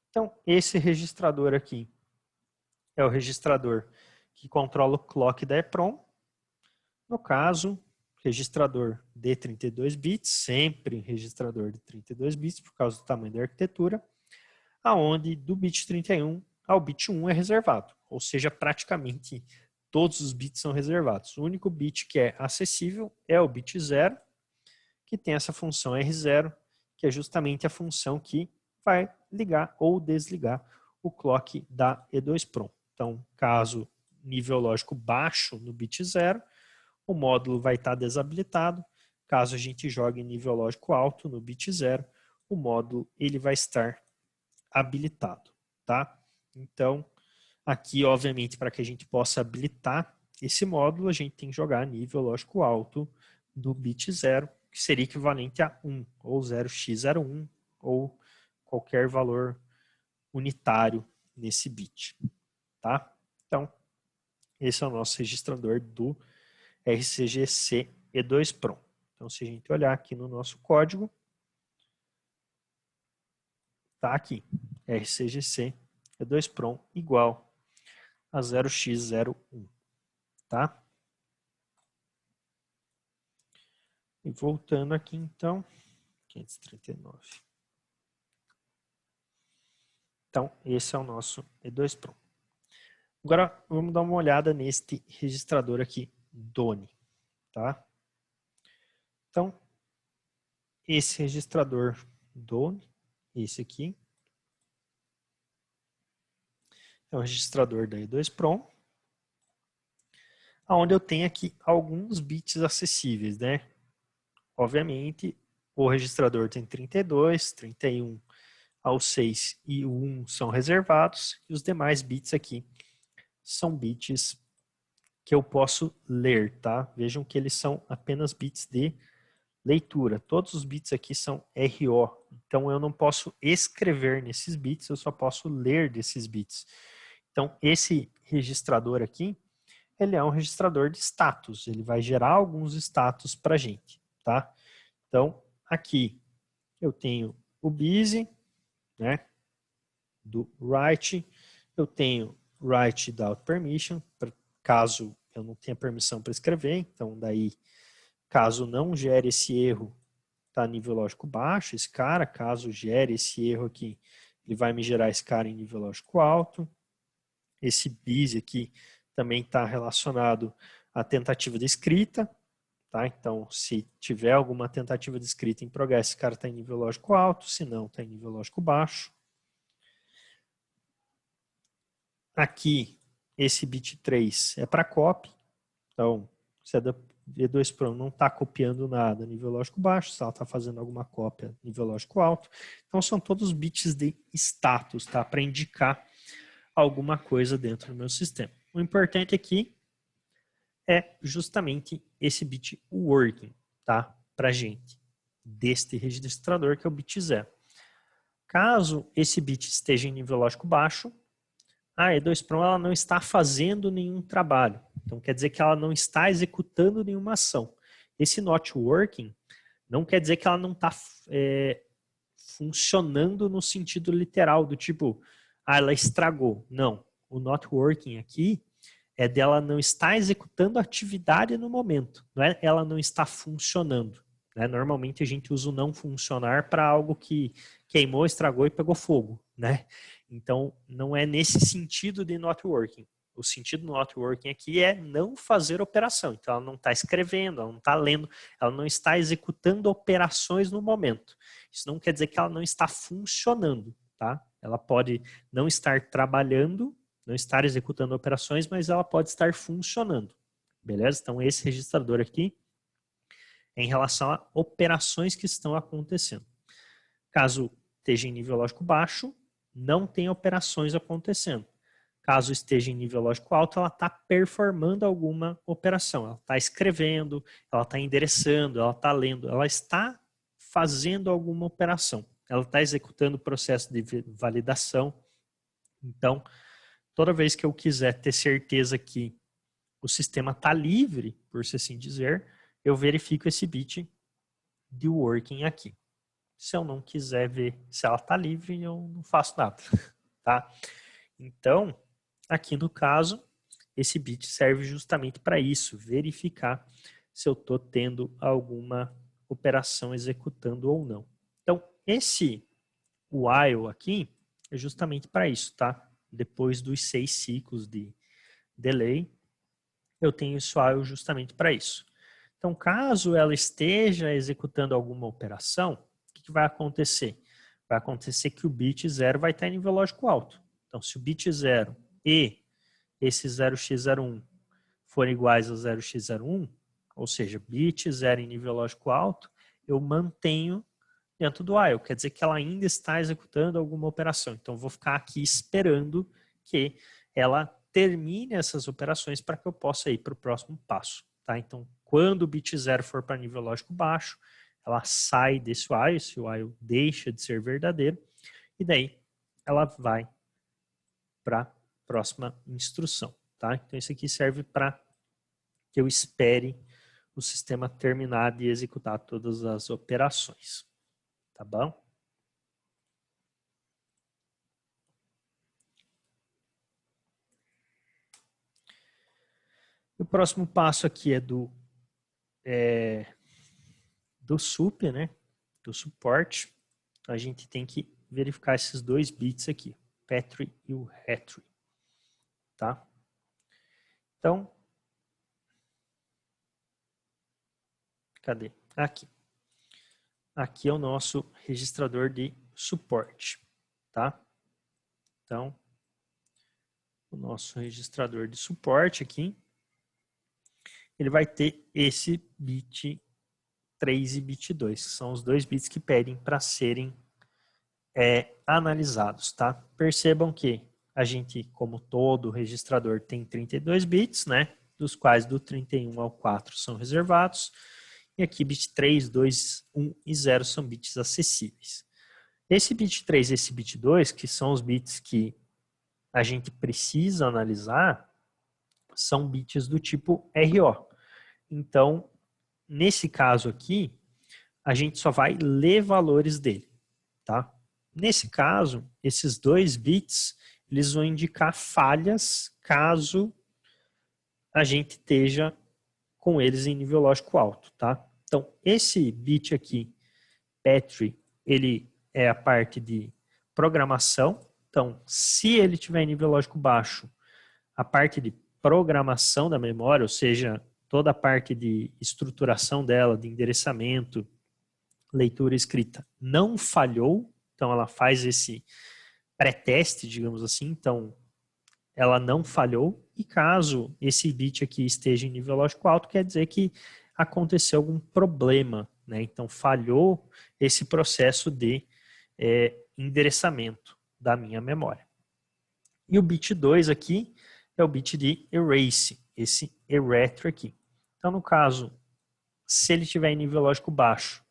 Então, esse registrador aqui é o registrador que controla o clock da EPROM. No caso, registrador de 32 bits, sempre registrador de 32 bits, por causa do tamanho da arquitetura, aonde do bit 31 ao bit 1 é reservado, ou seja, praticamente todos os bits são reservados. O único bit que é acessível é o bit 0, que tem essa função R0, que é justamente a função que vai ligar ou desligar o clock da E2PROM. Então, caso nível lógico baixo no bit 0, o módulo vai estar desabilitado. Caso a gente jogue nível lógico alto no bit 0, o módulo ele vai estar habilitado, tá? Então, aqui, obviamente, para que a gente possa habilitar esse módulo, a gente tem que jogar nível lógico alto do bit 0, que seria equivalente a 1, ou 0x01, ou qualquer valor unitário nesse bit, tá? Então, esse é o nosso registrador do RCGC E2PROM. Então, se a gente olhar aqui no nosso código, tá aqui, RCGC E2PROM igual a 0x01, tá? E voltando aqui, então, 539. Então, esse é o nosso E2PROM. Agora, vamos dar uma olhada neste registrador aqui, DONE, tá? Então, esse registrador DONE, esse aqui, é o registrador da E2PROM, onde eu tenho aqui alguns bits acessíveis, né? Obviamente, o registrador tem 32, 31 ao 6 e o 1 são reservados, e os demais bits aqui são bits que eu posso ler, tá? Vejam que eles são apenas bits de leitura. Todos os bits aqui são RO, então eu não posso escrever nesses bits, eu só posso ler desses bits. Então, esse registrador aqui, ele é um registrador de status, ele vai gerar alguns status para a gente, tá? Então, aqui eu tenho o busy, né, do write, eu tenho write without permission, caso eu não tenha permissão para escrever, então daí, caso não gere esse erro, está nível lógico baixo, esse cara, caso gere esse erro aqui, ele vai me gerar esse cara em nível lógico alto. Esse busy aqui também está relacionado à tentativa de escrita, tá? Então, se tiver alguma tentativa de escrita em progresso, esse cara está em nível lógico alto, se não, está em nível lógico baixo. Aqui, esse bit 3 é para copy, então, se a E2PROM não está copiando nada nível lógico baixo, se ela está fazendo alguma cópia nível lógico alto, então são todos bits de status, tá? Para indicar alguma coisa dentro do meu sistema. O importante aqui é justamente esse bit working, tá? Para gente, deste registrador, que é o bit 0. Caso esse bit esteja em nível lógico baixo, a E2PROM ela não está fazendo nenhum trabalho, Então quer dizer que ela não está executando nenhuma ação. Esse not working não quer dizer que ela não está funcionando no sentido literal, do tipo, ela estragou. Não. O not working aqui é dela não estar executando a atividade no momento. Não é ela não está funcionando. Né? Normalmente a gente usa o não funcionar para algo que queimou, estragou e pegou fogo. Né? Então, não é nesse sentido de not working. O sentido do not working aqui é não fazer operação. Então, ela não está escrevendo, ela não está lendo, ela não está executando operações no momento. Isso não quer dizer que ela não está funcionando. Tá? Ela pode não estar trabalhando, não estar executando operações, mas ela pode estar funcionando. Beleza? Então, esse registrador aqui é em relação a operações que estão acontecendo. Caso esteja em nível lógico baixo, não tem operações acontecendo. Caso esteja em nível lógico alto, ela está performando alguma operação. Ela está escrevendo, ela está endereçando, ela está lendo, ela está fazendo alguma operação. Ela está executando o processo de validação. Então, toda vez que eu quiser ter certeza que o sistema está livre, por se assim dizer, eu verifico esse bit de working aqui. Se eu não quiser ver se ela está livre, eu não faço nada. Tá? Então, aqui no caso, esse bit serve justamente para isso, verificar se eu estou tendo alguma operação executando ou não. Então, esse while aqui é justamente para isso, tá? Depois dos 6 ciclos de delay, eu tenho esse while justamente para isso. Então, caso ela esteja executando alguma operação, o que vai acontecer? Vai acontecer que o bit 0 vai estar em nível lógico alto. Então, se o bit 0 e esse 0x01 forem iguais ao 0x01, ou seja, bit 0 em nível lógico alto, eu mantenho dentro do while. Quer dizer que ela ainda está executando alguma operação. Então, eu vou ficar aqui esperando que ela termine essas operações para que eu possa ir para o próximo passo. Tá? Então, quando o bit 0 for para nível lógico baixo, ela sai desse while, esse while deixa de ser verdadeiro, e daí ela vai para a próxima instrução. Tá? Então, isso aqui serve para que eu espere o sistema terminar de executar todas as operações. Tá bom? O próximo passo aqui é do SUP, né? Do suporte. A gente tem que verificar esses 2 bits aqui, Petri e o Hetri. Tá? Então, cadê? Aqui. Aqui é o nosso registrador de suporte. Tá? Então, o nosso registrador de suporte aqui, ele vai ter esse bit 3 e bit 2, que são os 2 bits que pedem para serem analisados. Tá? Percebam que a gente, como todo registrador, tem 32 bits, né? Dos quais do 31 ao 4 são reservados. E aqui bit 3, 2, 1 e 0 são bits acessíveis. Esse bit 3 e esse bit 2, que são os bits que a gente precisa analisar, são bits do tipo RO. Então, nesse caso aqui, a gente só vai ler valores dele. Tá? Nesse caso, esses 2 bits, eles vão indicar falhas caso a gente esteja com eles em nível lógico alto. Tá? Então, esse bit aqui, Petri, ele é a parte de programação. Então, se ele tiver em nível lógico baixo, a parte de programação da memória, ou seja, toda a parte de estruturação dela, de endereçamento, leitura e escrita, não falhou. Então, ela faz esse pré-teste, digamos assim. Então, ela não falhou. E caso esse bit aqui esteja em nível lógico alto, quer dizer que aconteceu algum problema. Né? Então, falhou esse processo de endereçamento da minha memória. E o bit 2 aqui é o bit de erase, esse eretro aqui. Então, no caso, se ele estiver em nível lógico baixo,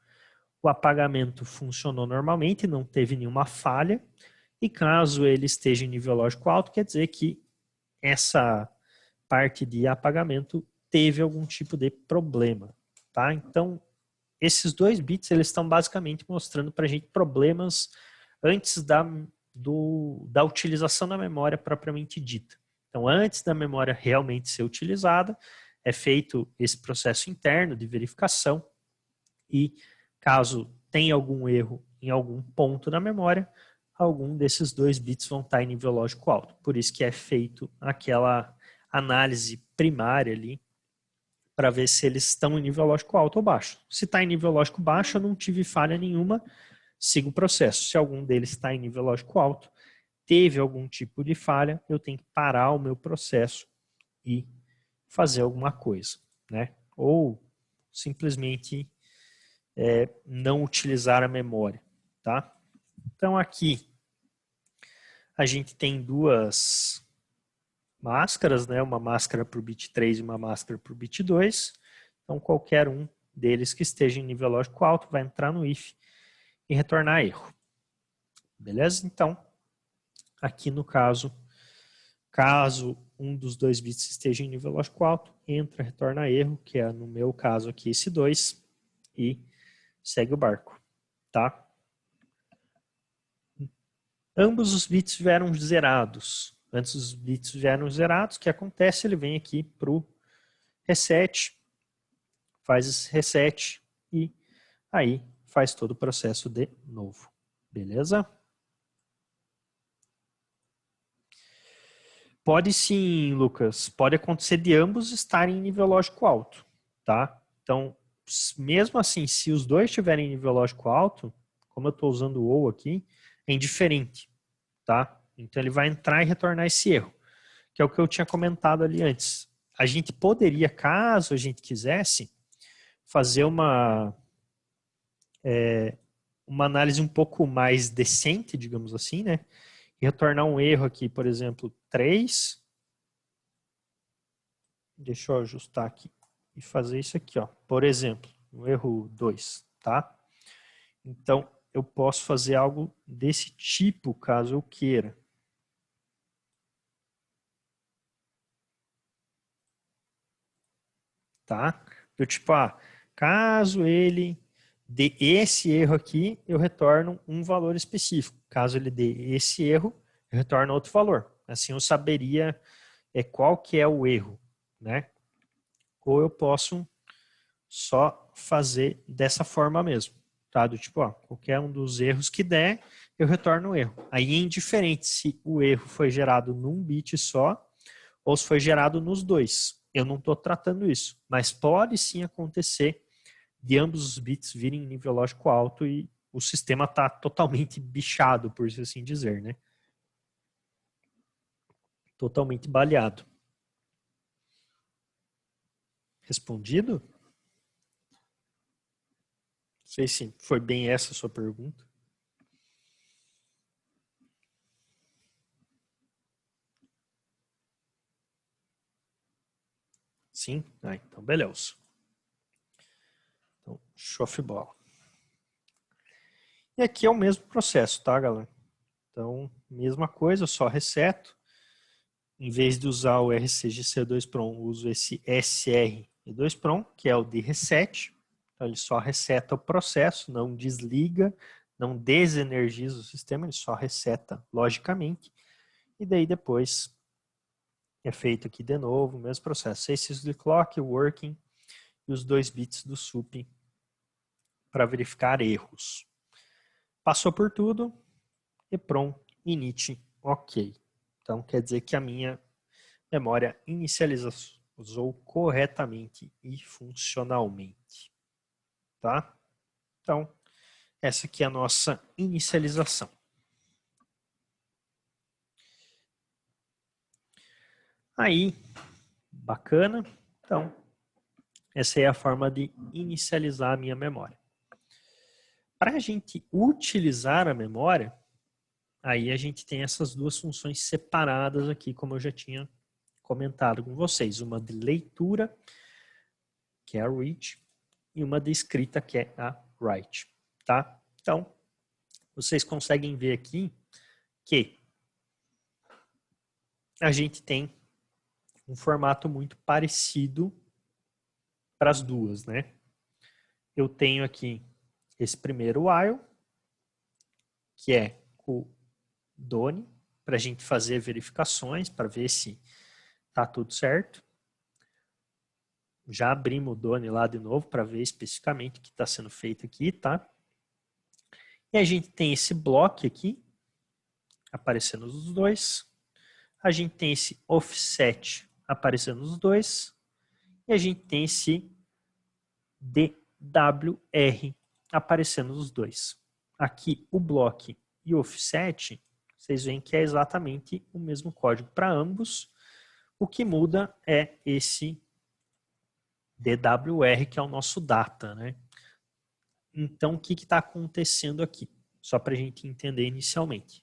o apagamento funcionou normalmente, não teve nenhuma falha. E caso ele esteja em nível lógico alto, quer dizer que essa parte de apagamento teve algum tipo de problema, tá? Então, esses 2 bits, eles estão basicamente mostrando para a gente problemas antes da utilização da memória propriamente dita. Então, antes da memória realmente ser utilizada, é feito esse processo interno de verificação e, caso tenha algum erro em algum ponto da memória, algum desses 2 bits vão estar em nível lógico alto. Por isso que é feito aquela análise primária ali para ver se eles estão em nível lógico alto ou baixo. Se está em nível lógico baixo, eu não tive falha nenhuma, sigo o processo. Se algum deles está em nível lógico alto, teve algum tipo de falha, eu tenho que parar o meu processo e fazer alguma coisa, né? Ou simplesmente não utilizar a memória, tá? Então aqui a gente tem 2 máscaras, né? Uma máscara para o bit 3 e uma máscara para o bit 2. Então qualquer um deles que esteja em nível lógico alto vai entrar no if e retornar erro. Beleza? Então, aqui no caso um dos 2 bits esteja em nível lógico alto, entra, retorna erro, que é no meu caso aqui esse 2, e segue o barco, tá? Ambos os bits vieram zerados. Antes os bits vieram zerados, o que acontece? Ele vem aqui para o reset, faz esse reset e aí faz todo o processo de novo. Beleza? Pode sim, Lucas. Pode acontecer de ambos estarem em nível lógico alto, tá? Então, mesmo assim, se os 2 estiverem em nível lógico alto, como eu estou usando o ou aqui, é indiferente, tá? Então ele vai entrar e retornar esse erro, que é o que eu tinha comentado ali antes. A gente poderia, caso a gente quisesse, fazer uma análise um pouco mais decente, digamos assim, né? E retornar um erro aqui, por exemplo, 3. Deixa eu ajustar aqui e fazer isso aqui, ó. Por exemplo, no erro 2, tá? Então, eu posso fazer algo desse tipo, caso eu queira. Tá? Eu tipo, caso ele dê esse erro aqui, eu retorno um valor específico. Caso ele dê esse erro, eu retorno outro valor. Assim eu saberia qual que é o erro, né? Ou eu posso só fazer dessa forma mesmo, tá? Do tipo, qualquer um dos erros que der, eu retorno o erro. Aí é indiferente se o erro foi gerado num bit só ou se foi gerado nos 2. Eu não estou tratando isso, mas pode sim acontecer de ambos os bits virem em nível lógico alto e o sistema está totalmente bichado, por assim dizer, né? Totalmente baleado. Respondido? Não sei se foi bem essa a sua pergunta. Sim? Então beleza. Então, show de bola. E aqui é o mesmo processo, tá, galera? Então, mesma coisa, eu só reseto. Em vez de usar o RCGC2PROM, uso esse SR2PROM, que é o de reset. Então, ele só reseta o processo, não desliga, não desenergiza o sistema, ele só reseta logicamente. E daí depois é feito aqui de novo o mesmo processo. 6 ciclos de clock, working e os 2 bits do SUP para verificar erros. Passou por tudo, EPROM, init, ok. Então quer dizer que a minha memória inicializou corretamente e funcionalmente. Tá? Então, essa aqui é a nossa inicialização. Aí, bacana. Então, essa é a forma de inicializar a minha memória. Para a gente utilizar a memória, aí a gente tem essas 2 funções separadas aqui, como eu já tinha comentado com vocês. Uma de leitura, que é a read, e uma de escrita, que é a write. Tá? Então, vocês conseguem ver aqui que a gente tem um formato muito parecido para as duas, né? Eu tenho aqui esse primeiro while, que é o Done, para a gente fazer verificações, para ver se está tudo certo. Já abrimos o Done lá de novo para ver especificamente o que está sendo feito aqui, tá? E a gente tem esse bloco aqui, aparecendo os dois. A gente tem esse offset aparecendo nos dois. E a gente tem esse DWR aparecendo nos dois. Aqui o bloco e o offset, vocês veem que é exatamente o mesmo código para ambos. O que muda é esse DWR, que é o nosso data, né? Então, o que está acontecendo aqui? Só para a gente entender inicialmente.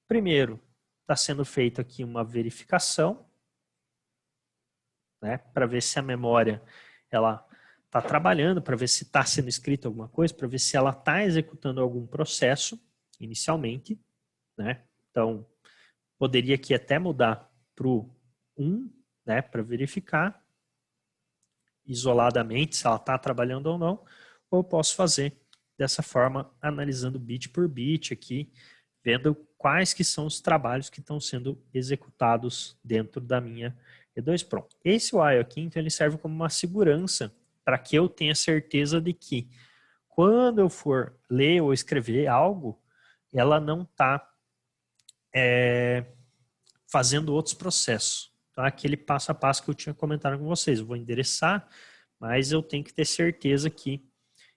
Primeiro, está sendo feita aqui uma verificação, né, para ver se a memória ela está trabalhando, para ver se está sendo escrito alguma coisa, para ver se ela está executando algum processo inicialmente, né? Então, poderia aqui até mudar para o 1, né, para verificar isoladamente se ela está trabalhando ou não, ou eu posso fazer dessa forma, analisando bit por bit aqui, vendo quais que são os trabalhos que estão sendo executados dentro da minha E2 Prom. Esse while aqui, então, ele serve como uma segurança para que eu tenha certeza de que quando eu for ler ou escrever algo, ela não está fazendo outros processos. Então, aquele passo a passo que eu tinha comentado com vocês. Eu vou endereçar, mas eu tenho que ter certeza que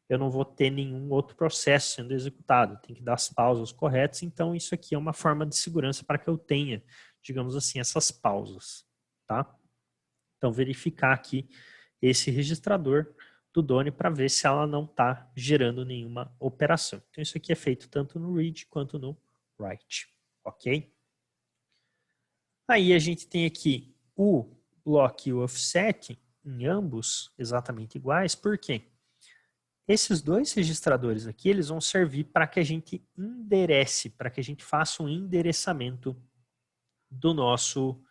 eu não vou ter nenhum outro processo sendo executado. Tem que dar as pausas corretas. Então, isso aqui é uma forma de segurança para que eu tenha, digamos assim, essas pausas. Tá? Então, verificar aqui esse registrador do Done para ver se ela não está gerando nenhuma operação. Então, isso aqui é feito tanto no read quanto no write. Ok? Aí a gente tem aqui o block e o offset em ambos exatamente iguais. Por quê? Esses dois registradores aqui, eles vão servir para que a gente enderece, para que a gente faça um endereçamento do nosso,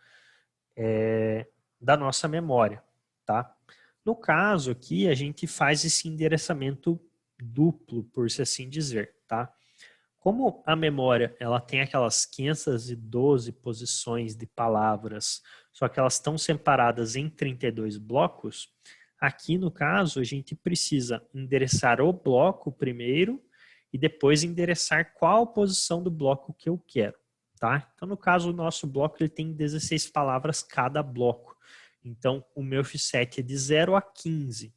da nossa memória, tá? No caso aqui, a gente faz esse endereçamento duplo, por se assim dizer, tá? Como a memória ela tem aquelas 512 posições de palavras, só que elas estão separadas em 32 blocos, aqui no caso a gente precisa endereçar o bloco primeiro e depois endereçar qual posição do bloco que eu quero. Tá? Então, no caso, o nosso bloco ele tem 16 palavras cada bloco. Então, o meu offset é de 0 a 15.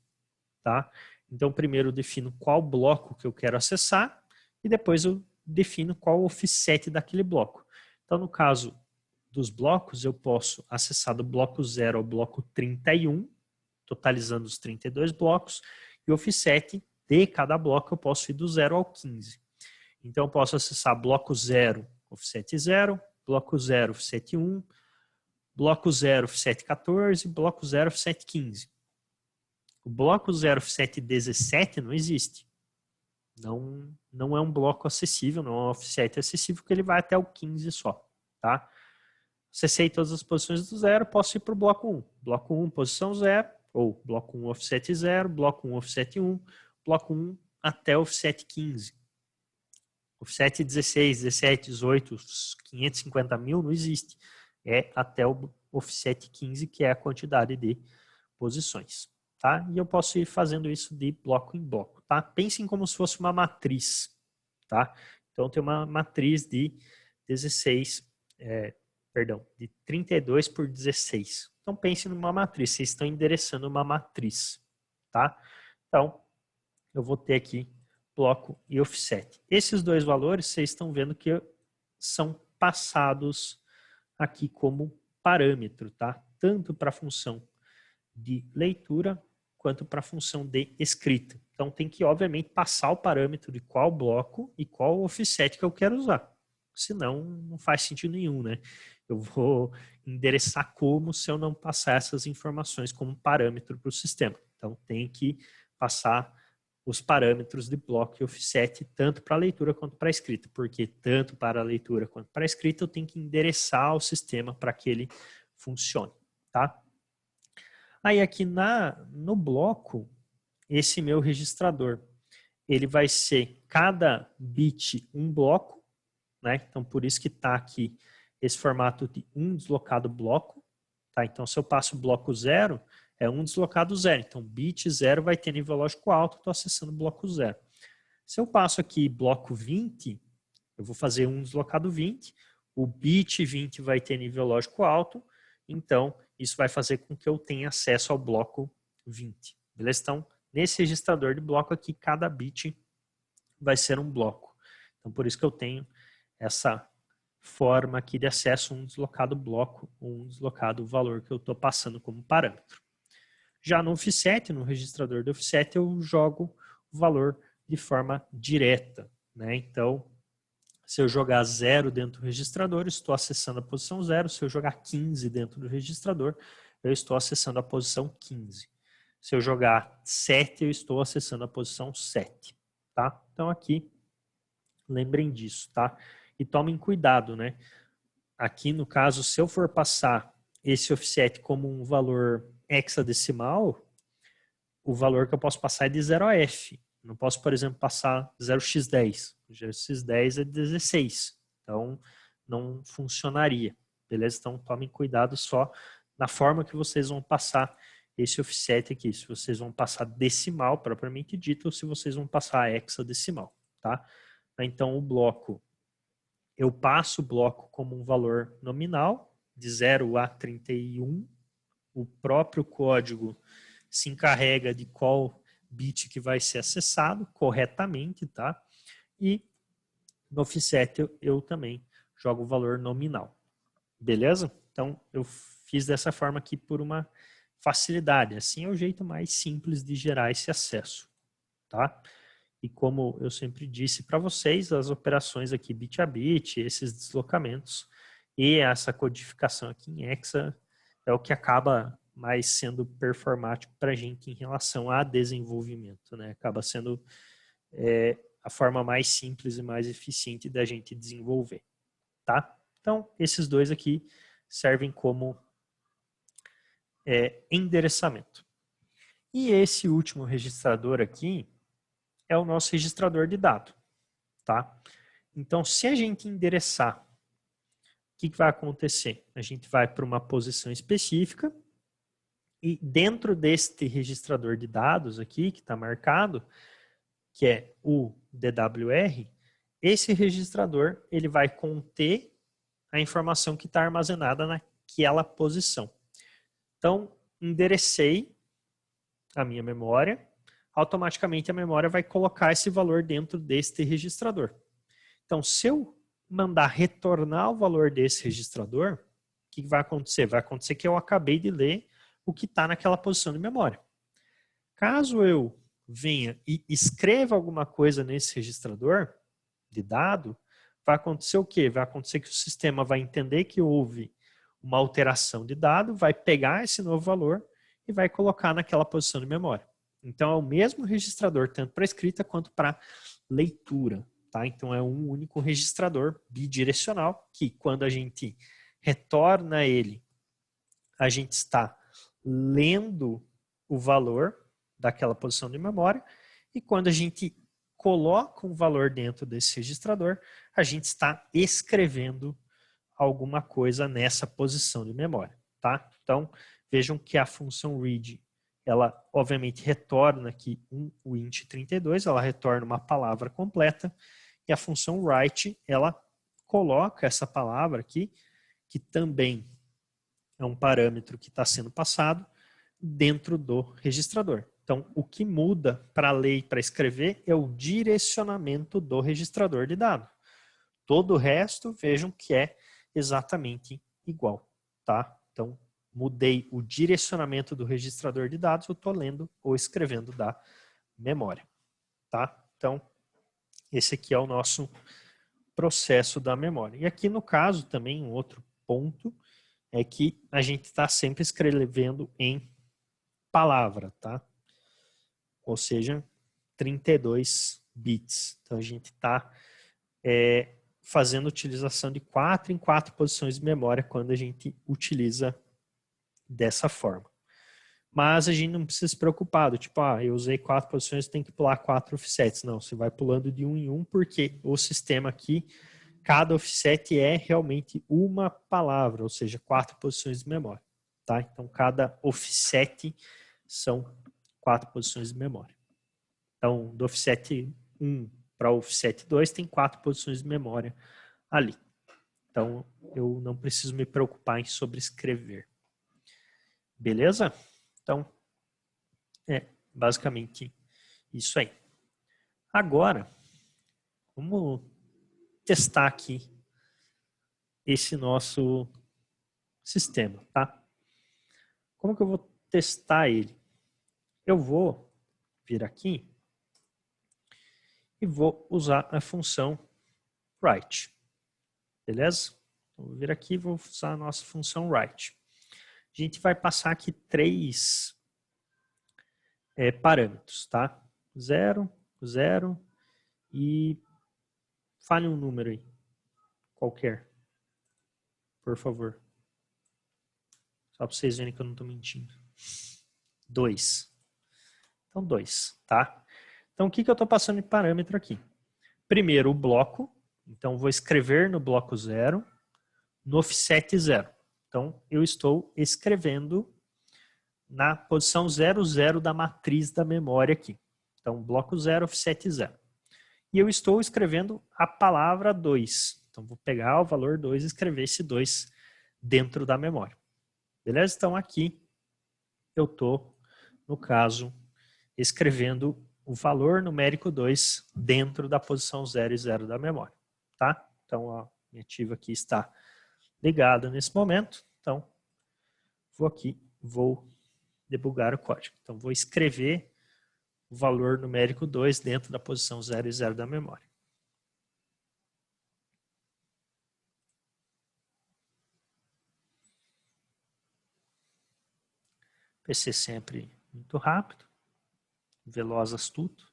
Tá? Então, primeiro eu defino qual bloco que eu quero acessar e depois eu defino qual o offset daquele bloco. Então, no caso dos blocos, eu posso acessar do bloco 0 ao bloco 31, totalizando os 32 blocos, e o offset de cada bloco eu posso ir do 0 ao 15. Então, eu posso acessar bloco 0, offset 0, bloco 0, offset 1, bloco 0, offset 14, bloco 0, offset 15. O bloco 0, offset 17 não existe. Não é um bloco acessível, não é um offset acessível, porque ele vai até o 15 só, tá? Acessei todas as posições do 0, posso ir para o bloco 1. Bloco 1, posição 0, ou bloco 1, offset 0, bloco 1, offset 1, bloco 1 até o offset 15. Offset 16, 17, 18, 550 mil não existe. É até o offset 15, que é a quantidade de posições. Tá? E eu posso ir fazendo isso de bloco em bloco. Tá? Pensem como se fosse uma matriz. Tá? Então, tem uma matriz de 16, de 32 por 16. Então, pensem numa matriz. Vocês estão endereçando uma matriz. Tá? Então, eu vou ter aqui bloco e offset. Esses dois valores, vocês estão vendo que são passados aqui como parâmetro, tá? Tanto para a função de leitura quanto para a função de escrita. Então tem que, obviamente, passar o parâmetro de qual bloco e qual offset que eu quero usar. Senão não faz sentido nenhum, né? Eu vou endereçar como se eu não passar essas informações como parâmetro para o sistema. Então tem que passar os parâmetros de bloco e offset tanto para a leitura quanto para a escrita, porque tanto para a leitura quanto para a escrita eu tenho que endereçar o sistema para que ele funcione. tá? Aí aqui no bloco, esse meu registrador, ele vai ser cada bit um bloco, né? Então por isso que está aqui esse formato de um deslocado bloco, tá? Então se eu passo o bloco 0, é um deslocado 0. Então bit 0 vai ter nível lógico alto, estou acessando o bloco 0. Se eu passo aqui bloco 20, eu vou fazer um deslocado 20, o bit 20 vai ter nível lógico alto, então isso vai fazer com que eu tenha acesso ao bloco 20. Beleza? Então, nesse registrador de bloco aqui, cada bit vai ser um bloco. Então, por isso que eu tenho essa forma aqui de acesso, um deslocado bloco, um deslocado valor que eu estou passando como parâmetro. Já no offset, no registrador de offset, eu jogo o valor de forma direta, né? Então, se eu jogar 0 dentro do registrador, estou acessando a posição 0. Se eu jogar 15 dentro do registrador, eu estou acessando a posição 15. Se eu jogar 7, eu estou acessando a posição 7. Tá? Então aqui, lembrem disso, tá? E tomem cuidado, né? Aqui no caso, se eu for passar esse offset como um valor hexadecimal, o valor que eu posso passar é de 0 a f. Não posso, por exemplo, passar 0x10. 0x10 é 16. Então, não funcionaria. Beleza? Então, tomem cuidado só na forma que vocês vão passar esse offset aqui. Se vocês vão passar decimal, propriamente dito, ou se vocês vão passar hexadecimal. Tá? Então, o bloco, eu passo o bloco como um valor nominal, de 0 a 31. O próprio código se encarrega de qual bit que vai ser acessado corretamente, tá? E no offset eu também jogo o valor nominal. Beleza? Então eu fiz dessa forma aqui por uma facilidade. Assim é o jeito mais simples de gerar esse acesso, tá? E como eu sempre disse para vocês, as operações aqui bit a bit, esses deslocamentos e essa codificação aqui em hexa é o que acaba mais sendo performático para a gente em relação a desenvolvimento, né? Acaba sendo a forma mais simples e mais eficiente da gente desenvolver, tá? Então, esses dois aqui servem como endereçamento. E esse último registrador aqui é o nosso registrador de dado, tá? Então, se a gente endereçar, o que vai acontecer? A gente vai para uma posição específica e dentro deste registrador de dados aqui, que está marcado, que é o DWR, esse registrador ele vai conter a informação que está armazenada naquela posição. Então, enderecei a minha memória, automaticamente a memória vai colocar esse valor dentro deste registrador. Então, se eu mandar retornar o valor desse registrador, o que vai acontecer? Vai acontecer que eu acabei de ler o que está naquela posição de memória. Caso eu venha e escreva alguma coisa nesse registrador de dado, vai acontecer o quê? Vai acontecer que o sistema vai entender que houve uma alteração de dado, vai pegar esse novo valor e vai colocar naquela posição de memória. Então é o mesmo registrador, tanto para escrita quanto para leitura. Tá? Então é um único registrador bidirecional que quando a gente retorna ele, a gente está lendo o valor daquela posição de memória e quando a gente coloca um valor dentro desse registrador, a gente está escrevendo alguma coisa nessa posição de memória. Tá? Então, vejam que a função read, ela obviamente retorna aqui o int 32, ela retorna uma palavra completa, e a função write, ela coloca essa palavra aqui, que também é um parâmetro que está sendo passado, dentro do registrador. Então, o que muda para ler e para escrever é o direcionamento do registrador de dado. Todo o resto, vejam que é exatamente igual. Tá? Então, mudei o direcionamento do registrador de dados, eu estou lendo ou escrevendo da memória. Tá? Então, esse aqui é o nosso processo da memória. E aqui no caso também um outro ponto é que a gente está sempre escrevendo em palavra, tá? Ou seja, 32 bits. Então a gente está fazendo utilização de 4 em 4 posições de memória quando a gente utiliza dessa forma. Mas a gente não precisa se preocupar, tipo, eu usei 4 posições, tem que pular 4 offsets. Não, você vai pulando de um em um, porque o sistema aqui, cada offset é realmente uma palavra, ou seja, 4 posições de memória. Tá? Então, cada offset são 4 posições de memória. Então, do offset 1 para o offset 2, tem 4 posições de memória ali. Então, eu não preciso me preocupar em sobrescrever. Beleza? Então, é basicamente isso aí. Agora, vamos testar aqui esse nosso sistema, tá? Como que eu vou testar ele? Eu vou vir aqui e vou usar a função write. Beleza? Então, vou vir aqui e vou usar a nossa função write. A gente vai passar aqui 3 parâmetros, tá? 0, 0 e fale um número aí, qualquer, por favor. Só para vocês verem que eu não estou mentindo. 2. Então, 2, tá? Então, o que eu estou passando de parâmetro aqui? Primeiro, o bloco. Então, vou escrever no bloco 0, no offset 0. Então, eu estou escrevendo na posição 0, 0 da matriz da memória aqui. Então, bloco 0, offset 0. E eu estou escrevendo a palavra 2. Então, vou pegar o valor 2 e escrever esse 2 dentro da memória. Beleza? Então, aqui eu estou, no caso, escrevendo o valor numérico 2 dentro da posição 0 e 0 da memória. Tá? Então, a minha ativa aqui está ligada nesse momento. Então, vou aqui, vou debugar o código. Então, vou escrever o valor numérico 2 dentro da posição 0 e 0 da memória. PC sempre muito rápido, veloz, astuto.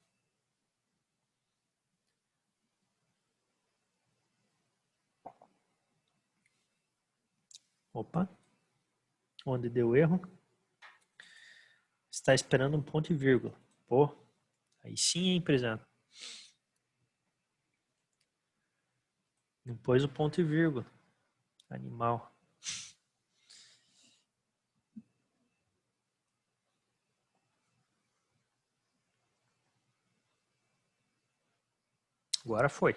Opa, onde deu erro? Está esperando um ponto e vírgula. Pô, aí sim, hein, prezado? Não pôs o ponto e vírgula. Animal. Agora foi.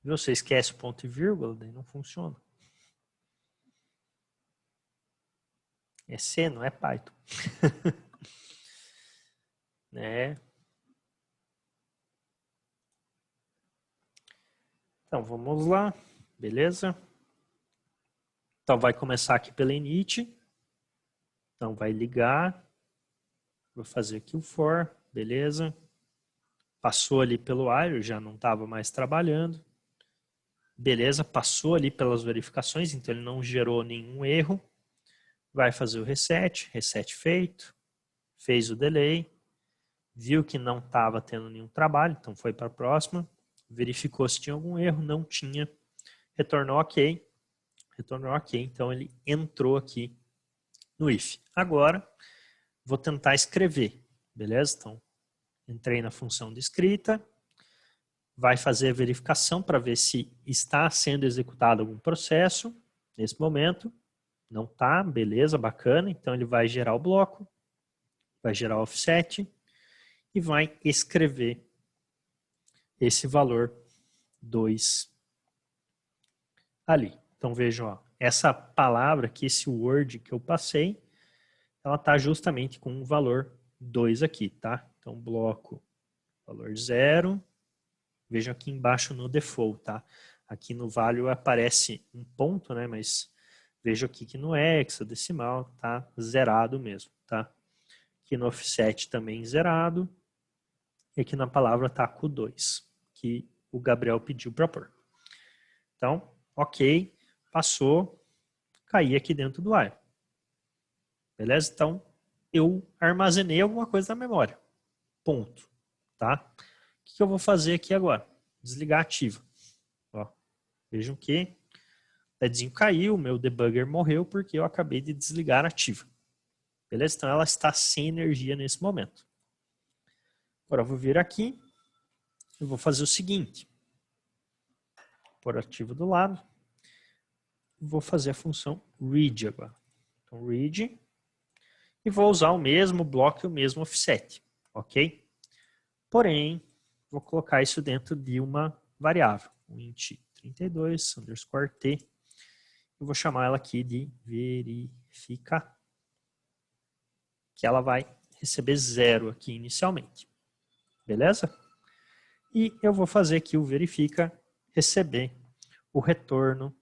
Você esquece o ponto e vírgula, daí não funciona. É C, não é Python. Né? Então, vamos lá. Beleza? Então, vai começar aqui pela init. Então, vai ligar. Vou fazer aqui o for. Beleza? Passou ali pelo while, já não estava mais trabalhando. Beleza, passou ali pelas verificações, então ele não gerou nenhum erro. Vai fazer o reset, reset feito, fez o delay, viu que não estava tendo nenhum trabalho, então foi para a próxima, verificou se tinha algum erro, não tinha, retornou ok, então ele entrou aqui no if. Agora, vou tentar escrever, beleza? Então, entrei na função de escrita, vai fazer a verificação para ver se está sendo executado algum processo. Nesse momento, não está, beleza, bacana. Então, ele vai gerar o bloco, vai gerar o offset e vai escrever esse valor 2 ali. Então, vejam, ó, essa palavra aqui, esse word que eu passei, ela está justamente com o valor 2 aqui, tá? Então, bloco, valor 0. Vejam aqui embaixo no default, tá? Aqui no value aparece um ponto, né? Mas veja aqui que no hexadecimal tá zerado mesmo, tá? Aqui no offset também zerado. E aqui na palavra tá com 2, que o Gabriel pediu para pôr. Então, ok, passou, caí aqui dentro do while. Beleza? Então, eu armazenei alguma coisa na memória. Ponto. Tá? O que eu vou fazer aqui agora? Desligar ativa. Ó, vejam que LEDzinho caiu, meu debugger morreu porque eu acabei de desligar a ativa. Beleza? Então ela está sem energia nesse momento. Agora eu vou vir aqui, eu vou fazer o seguinte. Por ativo do lado, vou fazer a função read agora. Então read, e vou usar o mesmo bloco e o mesmo offset, ok? Porém, vou colocar isso dentro de uma variável, int32 underscore t. Eu vou chamar ela aqui de verifica, que ela vai receber 0 aqui inicialmente. Beleza? E eu vou fazer aqui o verifica receber o retorno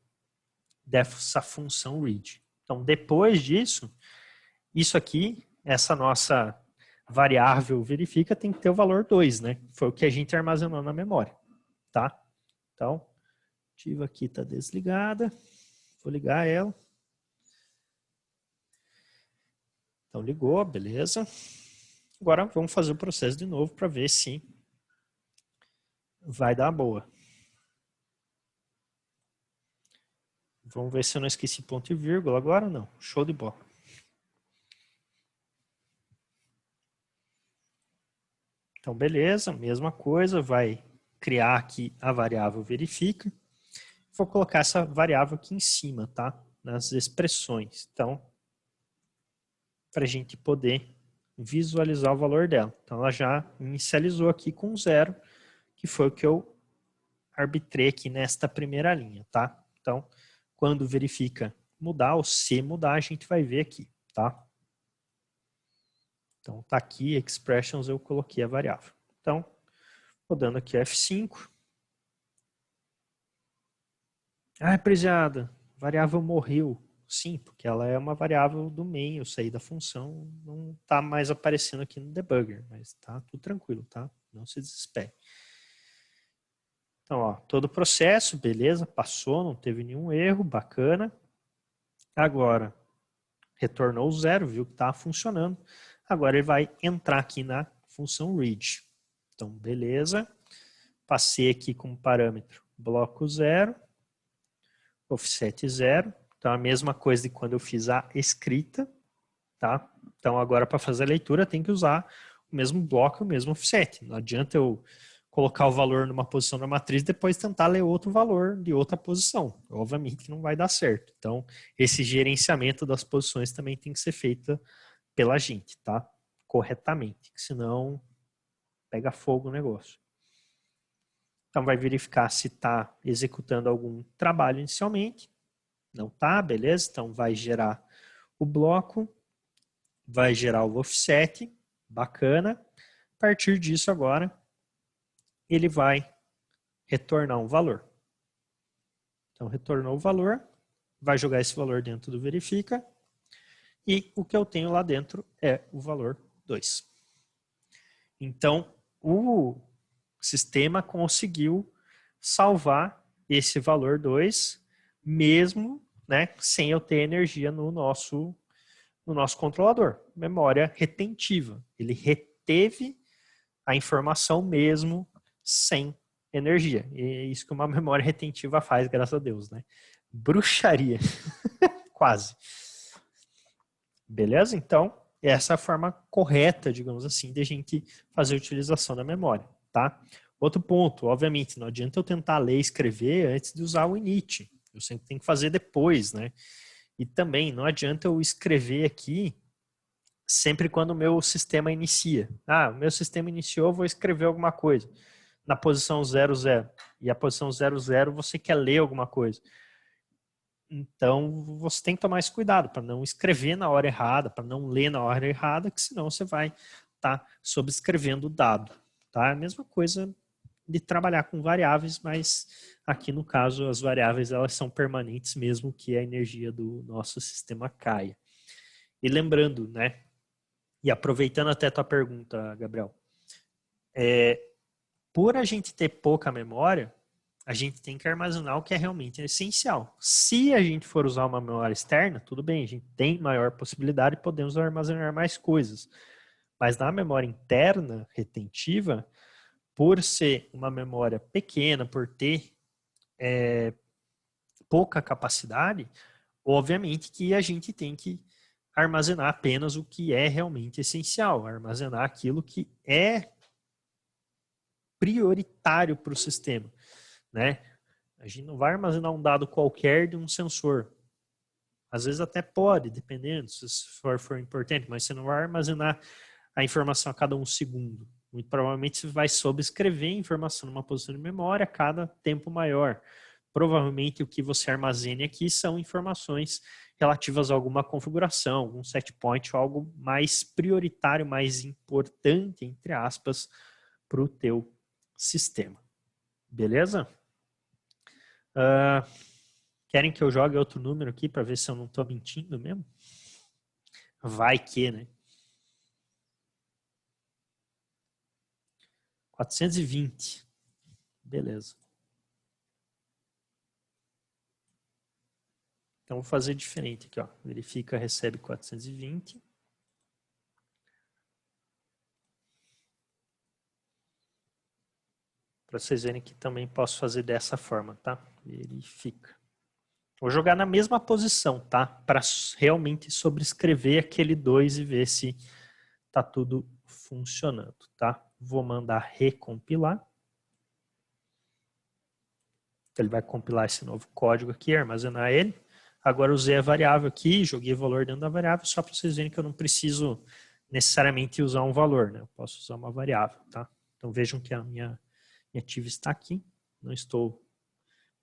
dessa função read. Então, depois disso, isso aqui, essa nossa variável verifica, tem que ter o valor 2, né? Foi o que a gente armazenou na memória, tá? Então, ativa aqui está desligada. Vou ligar ela. Então, ligou, beleza. Agora, vamos fazer o processo de novo para ver se vai dar boa. Vamos ver se eu não esqueci ponto e vírgula agora. Não, show de bola. Então, beleza, mesma coisa, vai criar aqui a variável verifica. Vou colocar essa variável aqui em cima, tá? Nas expressões. Então, para a gente poder visualizar o valor dela. Então, ela já inicializou aqui com 0, que foi o que eu arbitrei aqui nesta primeira linha, tá? Então, quando verifica mudar, ou se mudar, a gente vai ver aqui, tá? Então, tá aqui, expressions, eu coloquei a variável. Então, rodando aqui F5. Ah, prezada, variável morreu. Sim, porque ela é uma variável do main, eu saí da função, não está mais aparecendo aqui no debugger, mas tá tudo tranquilo, tá? Não se desespere. Então, ó, todo o processo, beleza, passou, não teve nenhum erro, bacana. Agora, retornou 0, viu que está funcionando. Agora ele vai entrar aqui na função read. Então, beleza. Passei aqui como parâmetro bloco 0, offset 0. Então, a mesma coisa de quando eu fiz a escrita, tá? Então, agora para fazer a leitura tem que usar o mesmo bloco, o mesmo offset. Não adianta eu colocar o valor numa posição da matriz e depois tentar ler outro valor de outra posição. Obviamente que não vai dar certo. Então, esse gerenciamento das posições também tem que ser feito pela gente, tá? Corretamente, senão pega fogo o negócio. Então, vai verificar se está executando algum trabalho inicialmente. Não tá, beleza? Então, vai gerar o bloco, vai gerar o offset, bacana. A partir disso, agora, ele vai retornar um valor. Então, retornou o valor, vai jogar esse valor dentro do verifica, e o que eu tenho lá dentro é o valor 2. Então, o sistema conseguiu salvar esse valor 2, mesmo, né, sem eu ter energia no nosso controlador. Memória retentiva. Ele reteve a informação mesmo sem energia. E é isso que uma memória retentiva faz, graças a Deus, né? Bruxaria. Quase. Beleza? Então, essa é a forma correta, digamos assim, de a gente fazer a utilização da memória, tá? Outro ponto, obviamente, não adianta eu tentar ler e escrever antes de usar o init. Eu sempre tenho que fazer depois, né? E também não adianta eu escrever aqui sempre quando o meu sistema inicia. Ah, o meu sistema iniciou, vou escrever alguma coisa na posição 00. E a posição 00 você quer ler alguma coisa. Então, você tem que tomar esse cuidado para não escrever na hora errada, para não ler na hora errada, que senão você vai estar sobrescrevendo o dado. Tá? A mesma coisa de trabalhar com variáveis, mas aqui no caso as variáveis elas são permanentes mesmo que a energia do nosso sistema caia. E lembrando, né, e aproveitando até a tua pergunta, Gabriel, por a gente ter pouca memória, a gente tem que armazenar o que é realmente essencial. Se a gente for usar uma memória externa, tudo bem, a gente tem maior possibilidade e podemos armazenar mais coisas. Mas na memória interna, retentiva, por ser uma memória pequena, por pouca capacidade, obviamente que a gente tem que armazenar apenas o que é realmente essencial, armazenar aquilo que é prioritário para o sistema, né? A gente não vai armazenar um dado qualquer de um sensor. Às vezes até pode, dependendo, se for importante, mas você não vai armazenar a informação a cada 1 segundo. Muito provavelmente você vai sobrescrever a informação numa posição de memória a cada tempo maior. Provavelmente o que você armazene aqui são informações relativas a alguma configuração, algum set point, ou algo mais prioritário, mais importante, entre aspas, para o teu sistema. Beleza? Querem que eu jogue outro número aqui para ver se eu não estou mentindo mesmo? Vai que, né? 420. Beleza. Então, vou fazer diferente aqui, ó. Verifica, recebe 420. Para vocês verem que também posso fazer dessa forma, tá? Verifica. Vou jogar na mesma posição, tá? Para realmente sobrescrever aquele 2 e ver se tá tudo funcionando, tá? Vou mandar recompilar. Ele vai compilar esse novo código aqui, armazenar ele. Agora usei a variável aqui, joguei o valor dentro da variável, só para vocês verem que eu não preciso necessariamente usar um valor, né? Eu posso usar uma variável, tá? Então vejam que a minha ativa está aqui, não estou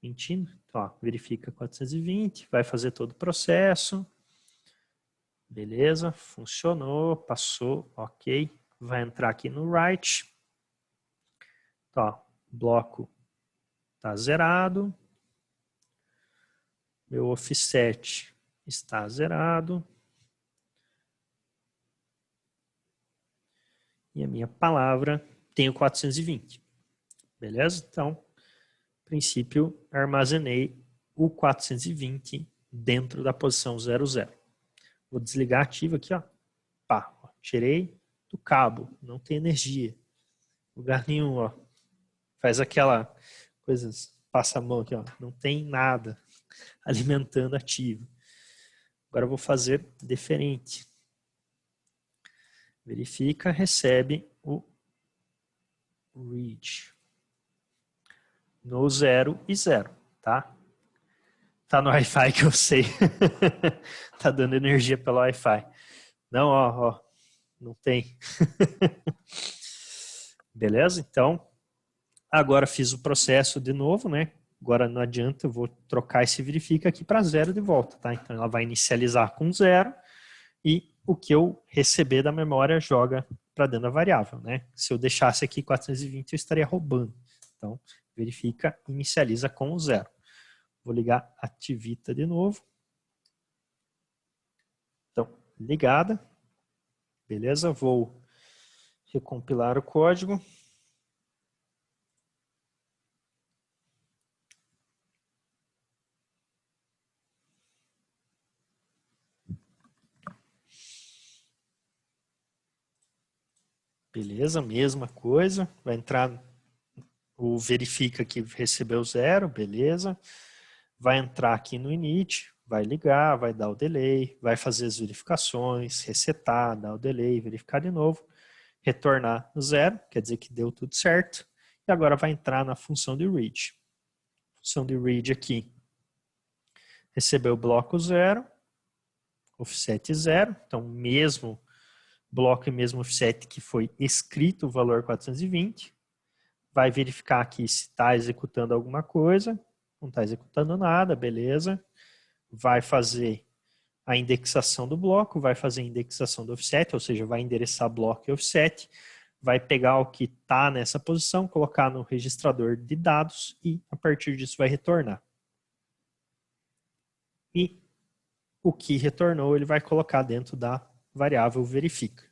mentindo. Então, ó, verifica 420, vai fazer todo o processo. Beleza, funcionou, passou, ok. Vai entrar aqui no write. Então, ó, bloco está zerado. Meu offset está zerado. E a minha palavra tem o 420. Beleza? Então, a princípio, armazenei o 420 dentro da posição 00. Vou desligar ativo aqui, ó. Pá, ó, tirei do cabo, não tem energia. Lugar nenhum, ó. Faz aquela coisa, passa a mão aqui, ó. Não tem nada alimentando ativo. Agora eu vou fazer diferente. Verifica, recebe o read. No 0 e 0, tá? Tá no Wi-Fi que eu sei. Tá dando energia pelo Wi-Fi. Não, ó, não tem. Beleza? Então, agora fiz o processo de novo, né? Agora não adianta, eu vou trocar esse verifica aqui para 0 de volta, tá? Então ela vai inicializar com 0 e o que eu receber da memória joga para dentro da variável, né? Se eu deixasse aqui 420, eu estaria roubando. Então, verifica, inicializa com 0. Vou ligar a Ativita de novo. Então, ligada. Beleza? Vou recompilar o código. Beleza, mesma coisa. Vai entrar o verifica que recebeu 0, beleza. Vai entrar aqui no init, vai ligar, vai dar o delay, vai fazer as verificações, resetar, dar o delay, verificar de novo, retornar 0, quer dizer que deu tudo certo. E agora vai entrar na função de read. Função de read aqui. Recebeu o bloco 0, offset 0, então mesmo bloco e mesmo offset que foi escrito o valor 420. Vai verificar aqui se está executando alguma coisa. Não está executando nada, beleza. Vai fazer a indexação do bloco, vai fazer a indexação do offset, ou seja, vai endereçar bloco e offset, vai pegar o que está nessa posição, colocar no registrador de dados e a partir disso vai retornar. E o que retornou ele vai colocar dentro da variável verifica.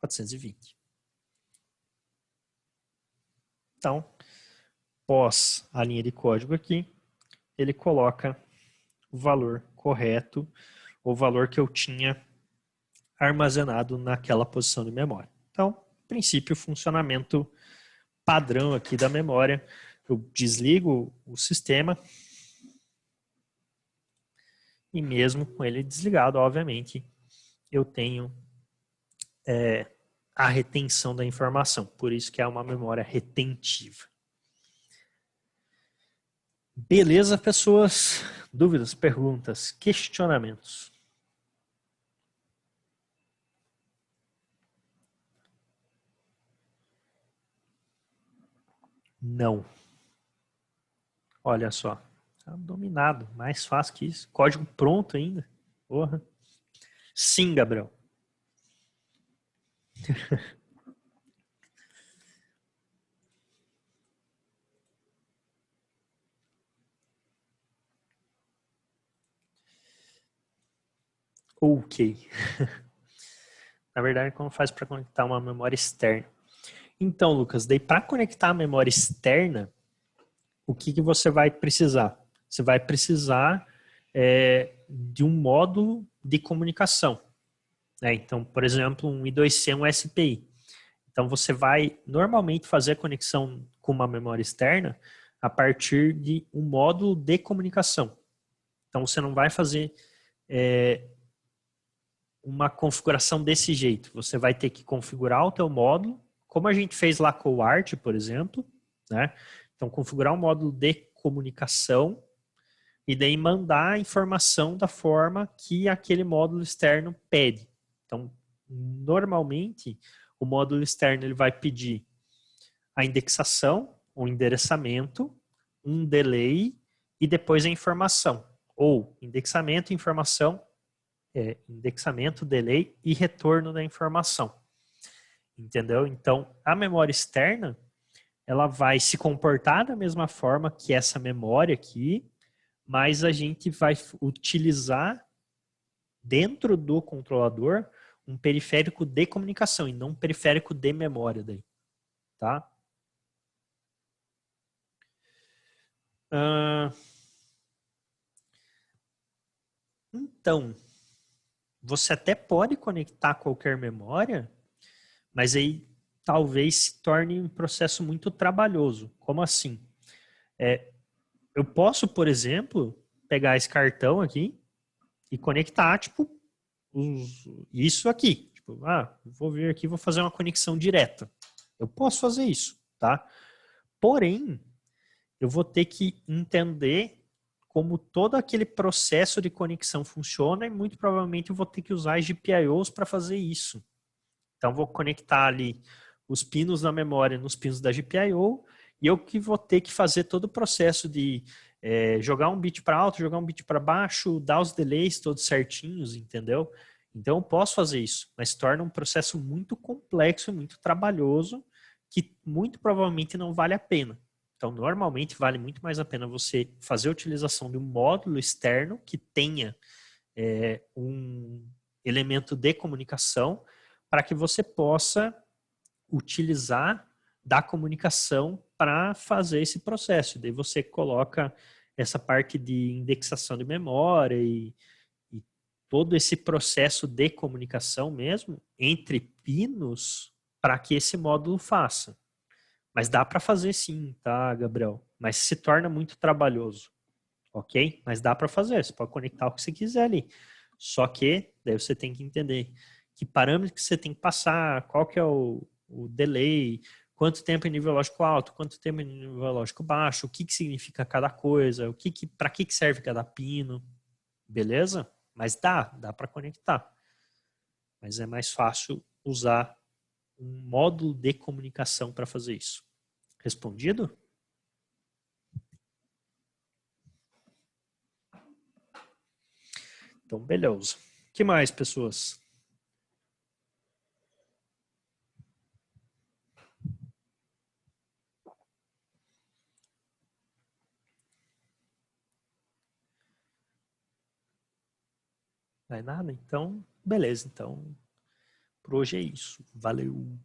420. Então, pós a linha de código aqui, ele coloca o valor correto, o valor que eu tinha armazenado naquela posição de memória. Então, princípio, funcionamento padrão aqui da memória. Eu desligo o sistema, E mesmo com ele desligado, obviamente, eu tenho a retenção da informação. Por isso que é uma memória retentiva. Beleza, pessoas? Dúvidas, perguntas, questionamentos? Não. Olha só. Tá dominado. Mais fácil que isso. Código pronto ainda. Porra. Sim, Gabriel. Ok. Na verdade, como faz para conectar uma memória externa? Então, Lucas, daí para conectar a memória externa, o que você vai precisar? Você vai precisar de um módulo de comunicação. Né? Então, por exemplo, um I2C, um SPI. Então, você vai normalmente fazer a conexão com uma memória externa a partir de um módulo de comunicação. Então, você não vai fazer uma configuração desse jeito. Você vai ter que configurar o teu módulo, como a gente fez lá com o ART, por exemplo, né? Então, configurar um módulo de comunicação e daí mandar a informação da forma que aquele módulo externo pede. Então, normalmente, o módulo externo ele vai pedir a indexação, o endereçamento, um delay e depois a informação. Ou indexamento, informação, indexamento, delay e retorno da informação. Entendeu? Então, a memória externa, ela vai se comportar da mesma forma que essa memória aqui, mas a gente vai utilizar dentro do controlador um periférico de comunicação e não um periférico de memória daí, tá? Então, você até pode conectar qualquer memória, mas aí talvez se torne um processo muito trabalhoso. Como assim? Eu posso, por exemplo, pegar esse cartão aqui e conectar, tipo, isso aqui. Tipo, vou vir aqui, vou fazer uma conexão direta. Eu posso fazer isso, tá? Porém, eu vou ter que entender como todo aquele processo de conexão funciona e muito provavelmente eu vou ter que usar GPIOs para fazer isso. Então, vou conectar ali os pinos da memória nos pinos da GPIO e eu que vou ter que fazer todo o processo de jogar um bit para alto, jogar um bit para baixo, dar os delays todos certinhos, entendeu? Então, eu posso fazer isso, mas torna um processo muito complexo, muito trabalhoso, que muito provavelmente não vale a pena. Então, normalmente vale muito mais a pena você fazer a utilização de um módulo externo que tenha um elemento de comunicação para que você possa utilizar da comunicação para fazer esse processo. Daí você coloca essa parte de indexação de memória e todo esse processo de comunicação mesmo entre pinos para que esse módulo faça. Mas dá para fazer sim, tá, Gabriel? Mas se torna muito trabalhoso, ok? Mas dá para fazer, você pode conectar o que você quiser ali. Só que daí você tem que entender que parâmetro que você tem que passar, qual que é o delay, quanto tempo em nível lógico alto, quanto tempo em nível lógico baixo, o que, que significa cada coisa, para que serve cada pino, beleza? Mas dá para conectar. Mas é mais fácil usar um módulo de comunicação para fazer isso. Respondido? Então, beleza. O que mais, pessoas? Não é nada? Então, beleza. Então, por hoje é isso. Valeu!